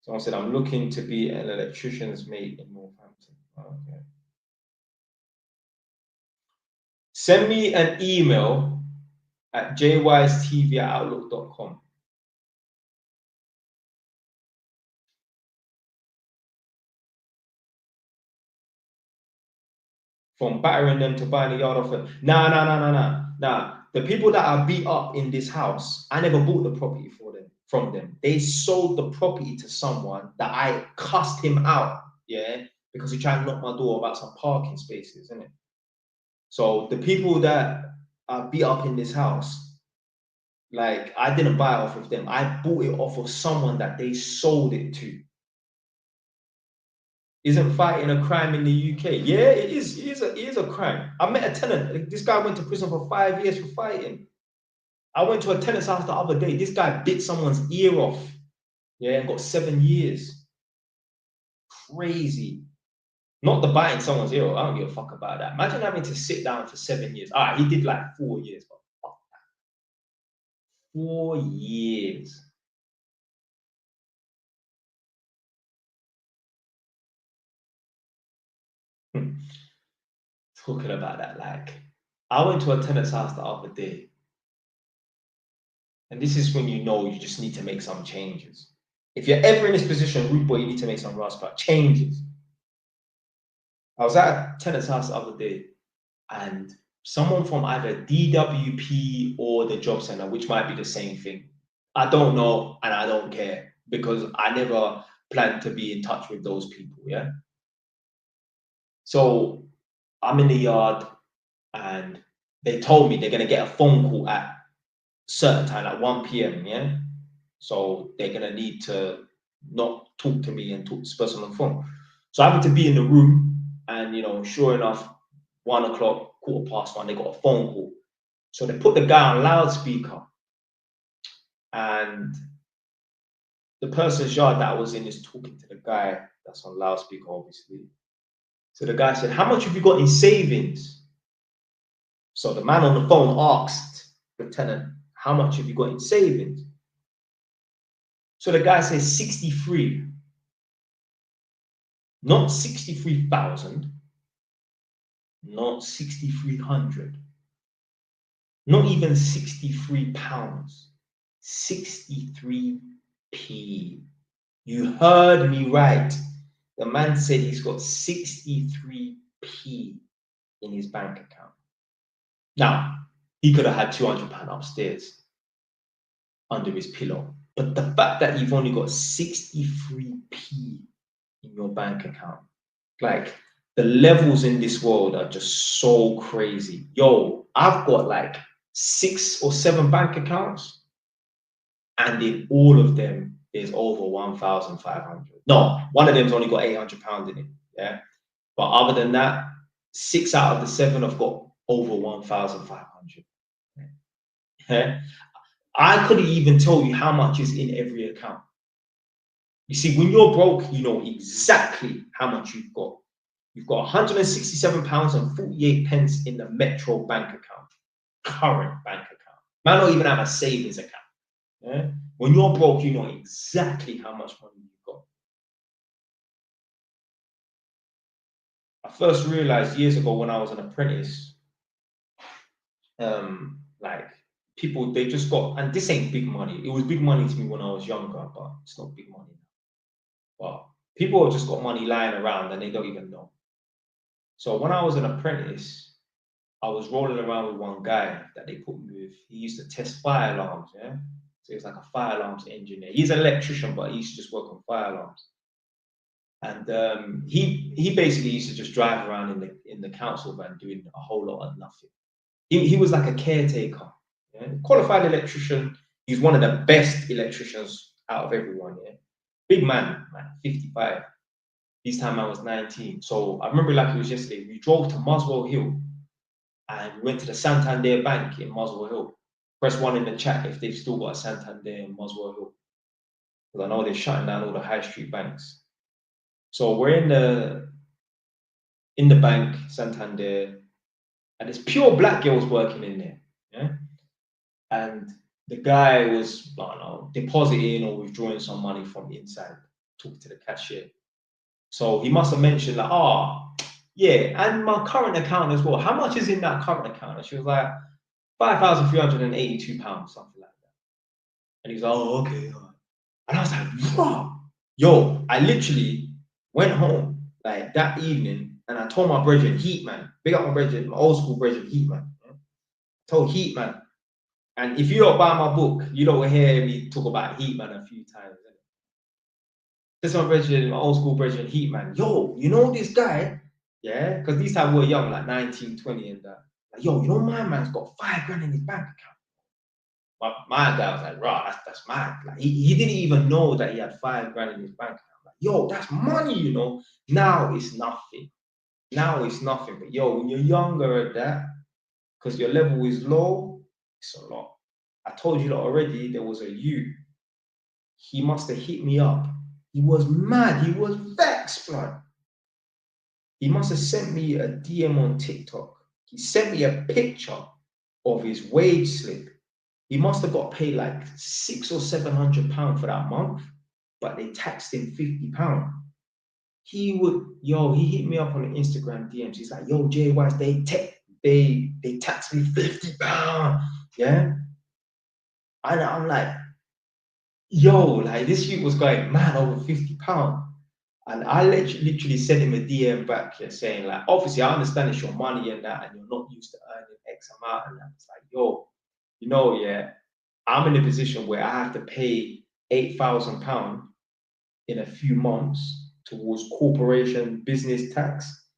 Speaker 1: Someone said, I'm looking to be an electrician's mate in Northampton. Okay. Send me an email at jystv@outlook.com. From battering them to buying the yard off them. Nah. The people that are beat up in this house, I never bought the property from them. They sold the property to someone that I cussed him out, yeah, because he tried to knock my door about some parking spaces, isn't it? So the people that are beat up in this house, like I didn't buy it off of them. I bought it off of someone that they sold it to. Isn't fighting a crime in the UK? Yeah, it is. It is a crime. I met a tenant. This guy went to prison for 5 years for fighting. I went to a tenant's house the other day. This guy bit someone's ear off. Yeah, and got 7 years. Crazy. Not the biting someone's ear off. I don't give a fuck about that. Imagine having to sit down for 7 years. All right, he did like 4 years, but fuck that. 4 years. Talking about that, like, I went to a tenant's house the other day, and this is when you know you just need to make some changes. If you're ever in this position, rude boy, you need to make some rascal changes. I was at a tenant's house the other day, and someone from either DWP or the job center, which might be the same thing. I don't know, and I don't care because I never planned to be in touch with those people. Yeah. So I'm in the yard, and they told me they're gonna get a phone call at certain time, like 1 p.m. Yeah. So they're gonna need to not talk to me and talk to this person on the phone. So I happened to be in the room, and you know, sure enough, 1 o'clock, 1:15, they got a phone call. So they put the guy on loudspeaker, and the person's yard that I was in is talking to the guy that's on loudspeaker, obviously. So the guy said, "How much have you got in savings?" So the man on the phone asked the tenant, "How much have you got in savings?" So the guy says 63, not 63,000, not 6,300, not even 63 pounds, 63p. You heard me right. The man said he's got 63p in his bank account. Now, he could have had £200 upstairs under his pillow. But the fact that you've only got 63p in your bank account, like, the levels in this world are just so crazy. Yo, I've got like 6 or 7 bank accounts, and in all of them, there's over 1,500. No, one of them's only got £800 in it. Yeah. But other than that, 6 out of the 7 have got over 1,500. Yeah. I couldn't even tell you how much is in every account. You see, when you're broke, you know exactly how much you've got. You've got £167.48 in the Metro bank account, current bank account. Might not even have a savings account. Yeah? When you're broke, you know exactly how much money you've got. I first realized years ago when I was an apprentice, like, people, they just got, and this ain't big money. It was big money to me when I was younger, but it's not big money now. But people have just got money lying around and they don't even know. So when I was an apprentice, I was rolling around with one guy that they put me with. He used to test fire alarms, yeah? So he was like a fire alarms engineer. He's an electrician, but he used to just work on fire alarms. And he basically used to just drive around in the council van doing a whole lot of nothing. He was like a caretaker, yeah? Qualified electrician. He's one of the best electricians out of everyone, yeah? Big man, like 55. This time I was 19. So I remember like it was yesterday. We drove to Muswell Hill and we went to the Santander Bank in Muswell Hill. Press 1 in the chat if they've still got a Santander in Muswell Hill. Because I know they're shutting down all the high street banks. So we're in the bank, Santander, and it's pure black girls working in there. Yeah. And the guy was, I don't know, depositing or withdrawing some money from the inside, talking to the cashier. So he must have mentioned like, "Oh, yeah, and my current account as well. How much is in that current account?" And she was like, £5,382, something like that. And he's like, "Oh, okay." All right." And I was like, "Bro, yo," I literally went home like that evening and I told my brethren, Heat Man, big up my brethren, my old school brethren, Heat Man. Yeah? Told Heat Man. And if you don't buy my book, you don't hear me talk about Heat Man a few times. This my brethren, my old school brethren, Heat Man. Yo, you know this guy? Yeah, because these times we were young, like 19, 20 and that. Like, yo, you know my man's got £5 in his bank account. My guy was like, "Right, that's mad." Like he didn't even know that he had £5 in his bank account. Like, yo, that's money, you know. Now it's nothing. Now it's nothing. But yo, when you're younger at that, because your level is low, it's a lot. I told you that already. There was a youth. He must have hit me up. He was mad. He was vexed, blood. He must have sent me a DM on TikTok. He sent me a picture of his wage slip. He must have got paid like £600 or £700 for that month, but they taxed him £50. He hit me up on the Instagram DMs. He's like, "Yo, Jay Wise, they taxed me £50. Yeah. And I'm like, yo, like this shit was going mad over £50. And I literally sent him a DM back here saying, like, obviously, I understand it's your money and that, and you're not used to earning X amount. And that. It's like, yo, yeah, I'm in a position where I have to pay £8,000 in a few months towards corporation business tax.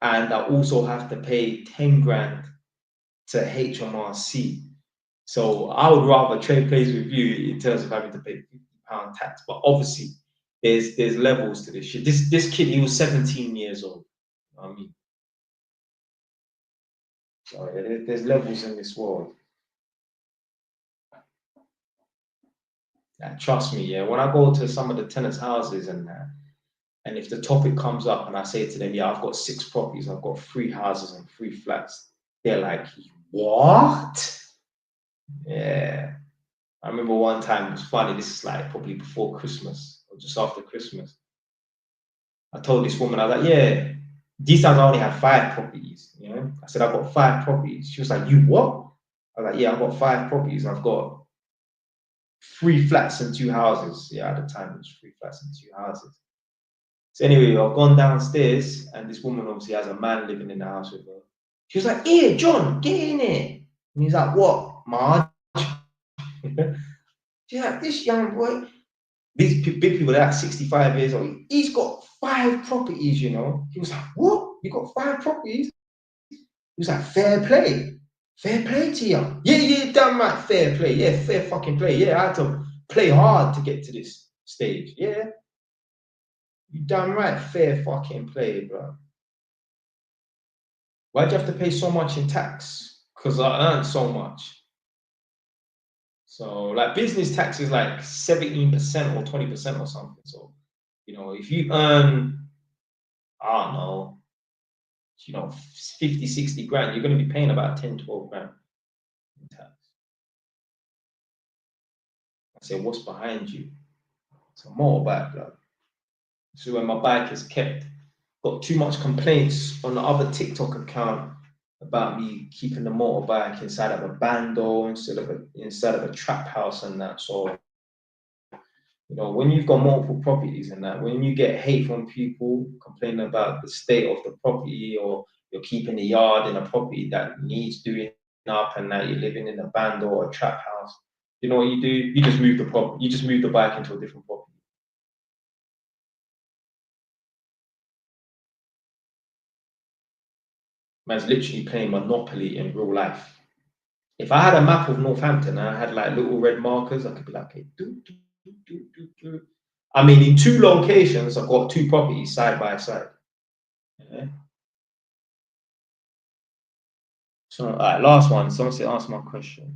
Speaker 1: And I also have to pay 10 grand to HMRC. So I would rather trade places with you in terms of having to pay £50 tax. But obviously, there's levels to this shit. This kid, he was 17 years old. You know what I mean? So there's levels in this world. Trust me, yeah. When I go to some of the tenants' houses and that, and if the topic comes up and I say to them, yeah, I've got 6 properties, I've got 3 houses and 3 flats, they're like, what? Yeah. I remember one time, it was funny, this is like probably before Christmas or just after Christmas. I told this woman, I was like, yeah, these times I only have 5 properties, you know? I said, I've got 5 properties. She was like, you what? I was like, yeah, I've got 5 properties. I've got 3 flats and 2 houses. Yeah, at the time it was 3 flats and 2 houses. So anyway, I've gone downstairs and this woman obviously has a man living in the house with her. She was like, "Here, John, get in it." And he's like, "What, Marge?" She's like, "This young boy, these big people, they're like 65 years old. He's got 5 properties, you know." He was like, "What? You got 5 properties?" He was like, "Fair play. Fair play to you." Yeah, yeah, damn right, fair play. Yeah, fair fucking play. Yeah, I had to play hard to get to this stage. Yeah, you damn right, fair fucking play, bro. Why'd you have to pay so much in tax? Because I earned so much. So, like, business tax is like 17% or 20% or something. So, you know, if you earn, I don't know, 50, 60 grand, you're going to be paying about 10, 12 grand in tax. I said, what's behind you? It's a motorbike, bro. So when my bike is kept, got too much complaints on the other TikTok account about me keeping the motorbike inside of a bando inside of a trap house and that. So when you've got multiple properties and that, when you get hate from people complaining about the state of the property, or you're keeping a yard in a property that needs doing up and that you're living in a bando or a trap house, you know what you do? You just move the property. You just move the bike into a different property. Man's literally playing Monopoly in real life. If I had a map of Northampton and I had like little red markers, I could be like, okay, do. I mean, in 2 locations, I've got 2 properties side by side. Yeah. So, all right, last one. Someone said, ask my question.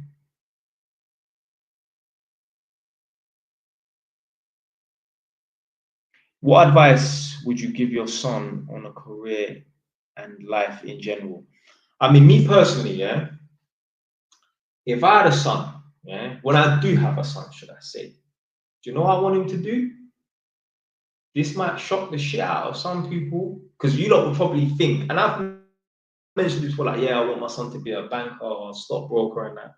Speaker 1: What advice would you give your son on a career and life in general? I mean, me personally, yeah, if I had a son, yeah, when I do have a son, should I say, do you know what I want him to do? This might shock the shit out of some people because you lot will probably think, and I've mentioned this before, like, yeah, I want my son to be a banker or a stockbroker and that.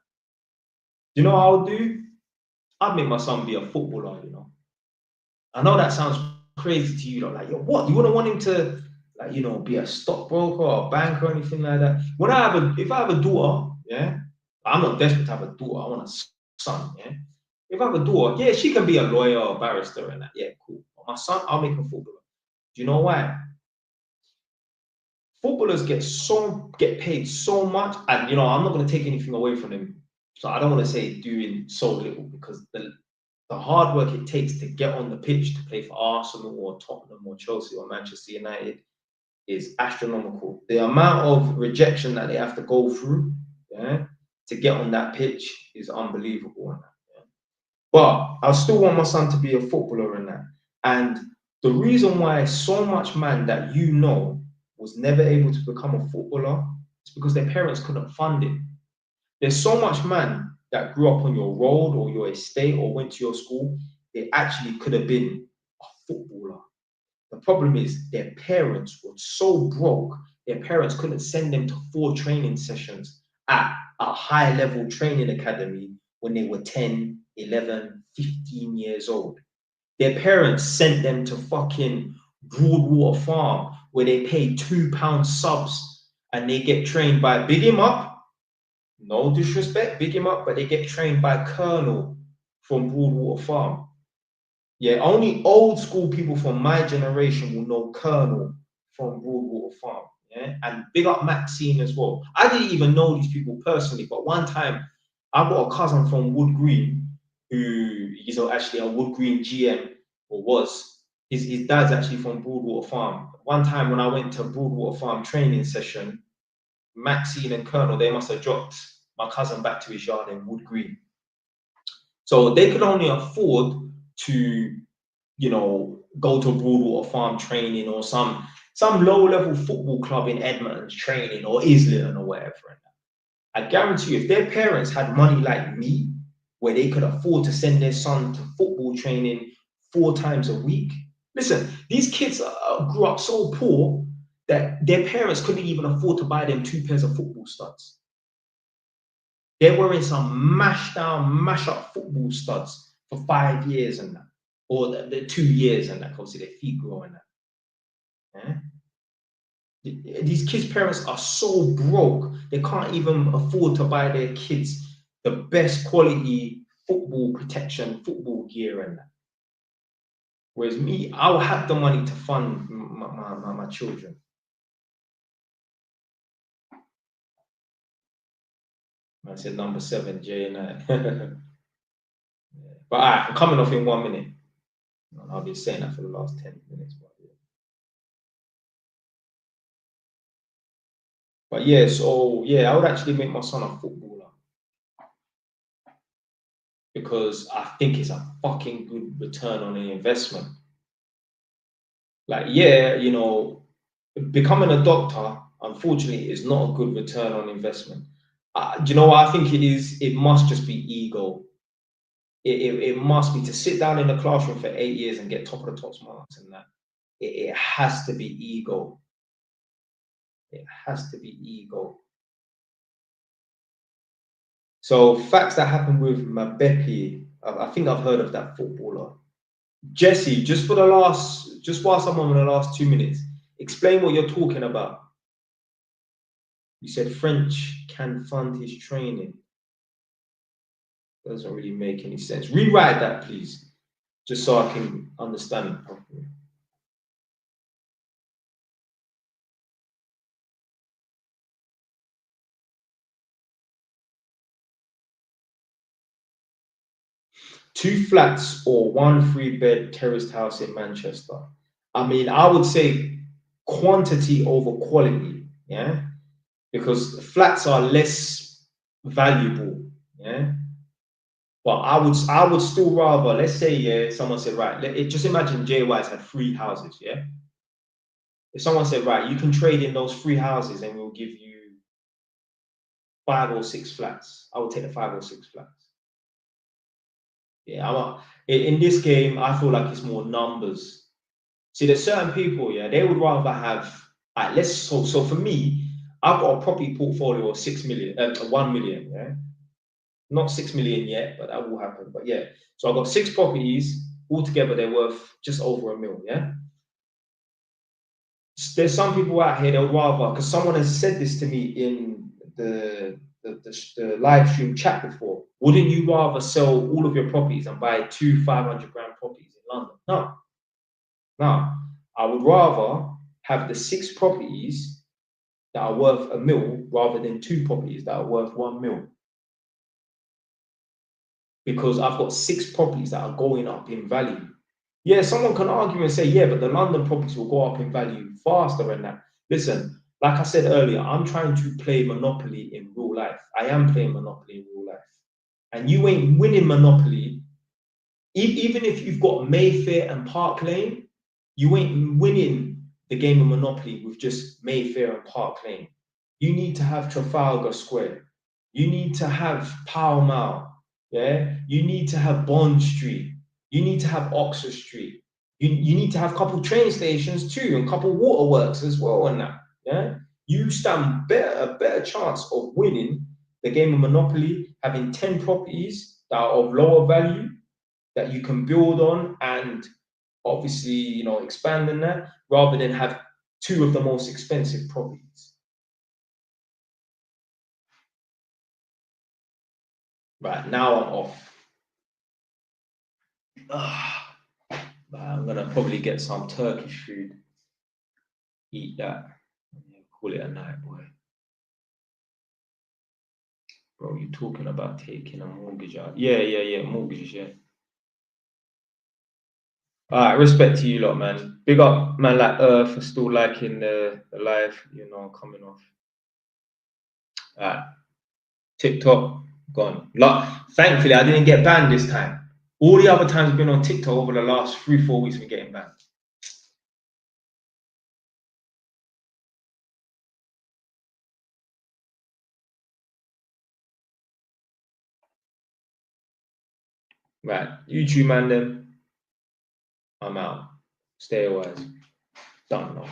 Speaker 1: Do you know what I'll do? I'd make my son be a footballer, you know. I know that sounds crazy to you, though. Like, yo, what? You wouldn't want him to, like, be a stockbroker or a banker or anything like that. If I have a daughter, yeah, I'm not desperate to have a daughter. I want a son, yeah. If I have a daughter, yeah, she can be a lawyer or a barrister and that. Yeah, cool. But my son, I'll make him a footballer. Do you know why? Footballers get paid so much, and I'm not going to take anything away from them. So I don't want to say doing so little, because the hard work it takes to get on the pitch to play for Arsenal or Tottenham or Chelsea or Manchester United is astronomical. The amount of rejection that they have to go through, yeah, to get on that pitch is unbelievable. Yeah. But I still want my son to be a footballer in that. And the reason why so much man that was never able to become a footballer is because their parents couldn't fund it. There's so much man that grew up on your road or your estate or went to your school, they actually could have been a footballer. The problem is their parents were so broke, their parents couldn't send them to 4 training sessions at a high level training academy when they were 10, 11, 15 years old. Their parents sent them to fucking Broadwater Farm where they pay £2 subs and they get trained by, big him up, no disrespect, big him up, but they get trained by Colonel from Broadwater Farm. Yeah, only old school people from my generation will know Colonel from Broadwater Farm. Yeah, and big up Maxine as well. I didn't even know these people personally, but one time I got a cousin from Wood Green who is actually a Wood Green GM, or was. His dad's actually from Broadwater Farm. One time when I went to Broadwater Farm training session, Maxine and Colonel, they must have dropped my cousin back to his yard in Wood Green. So they could only afford to, go to Broadwater Farm training or some low-level football club in Edmonton's training or Islington or whatever. I guarantee you, if their parents had money like me, where they could afford to send their son to football training 4 times a week. Listen, these kids grew up so poor that their parents couldn't even afford to buy them 2 pairs of football studs. They're wearing some mashed down, mash up football studs for 5 years and that, or the 2 years and that, because their feet growing that. Yeah? These kids' parents are so broke, they can't even afford to buy their kids the best quality football protection, football gear and that. Whereas me, I'll have the money to fund my children. I said number 7, J and I. But I'm coming off in 1 minute. I've been saying that for the last 10 minutes. But yeah, so yeah, I would actually make my son a footballer because I think it's a fucking good return on the investment. Like, yeah, becoming a doctor, unfortunately, is not a good return on investment. Do you know what I think it is? It must just be ego. It must be to sit down in the classroom for 8 years and get top of the tops marks and that. It has to be ego. It has to be ego. So facts that happened with Mabepi, I think I've heard of that footballer. Jesse, just whilst I'm on the last 2 minutes, explain what you're talking about. You said French can fund his training. Doesn't really make any sense. Rewrite that, please, just so I can understand it properly. Two flats or 1 3-bed terraced house in Manchester. I mean, I would say quantity over quality, yeah, because flats are less valuable, yeah. But I would still rather, let's say, yeah, someone said, right, just imagine Jay Wise had 3 houses, yeah. If someone said, right, you can trade in those 3 houses and we'll give you 5 or 6 flats, I would take the 5 or 6 flats. Yeah, in this game, I feel like it's more numbers. See, there's certain people, yeah, they would rather have, so for me, I've got a property portfolio of 6 million, 1 million, yeah. Not 6 million yet, but that will happen. But yeah, so I've got 6 properties altogether. They're worth just over $1 million. Yeah. There's some people out here they'll rather, because someone has said this to me in the live stream chat before. Wouldn't you rather sell all of your properties and buy 2 500 grand properties in London? No. I would rather have the 6 properties that are worth $1 million rather than 2 properties that are worth $1 million. Because I've got 6 properties that are going up in value. Yeah, someone can argue and say, yeah, but the London properties will go up in value faster than that. Listen, like I said earlier, I'm trying to play Monopoly in real life. I am playing Monopoly in real life. And you ain't winning Monopoly. Even if you've got Mayfair and Park Lane, you ain't winning the game of Monopoly with just Mayfair and Park Lane. You need to have Trafalgar Square. You need to have Pall Mall. Yeah, you need to have Bond Street. You need to have Oxford Street. You need to have a couple train stations too, and a couple waterworks as well, and that. Yeah, you stand a better chance of winning the game of Monopoly having 10 properties that are of lower value that you can build on and obviously expand on that, rather than have 2 of the most expensive properties. Right, now I'm off. I'm gonna probably get some Turkish food, eat that, call it a night, boy. Bro, you talking about taking a mortgage out? Yeah, mortgages, yeah. All right, respect to you lot, man. Big up, man, like Earth for still liking the live, coming off. All right, TikTok. gone. Like, thankfully, I didn't get banned this time. All the other times I've been on TikTok over the last 3-4 weeks, I've been getting banned. Right, YouTube man, then I'm out. Stay wise. Done now.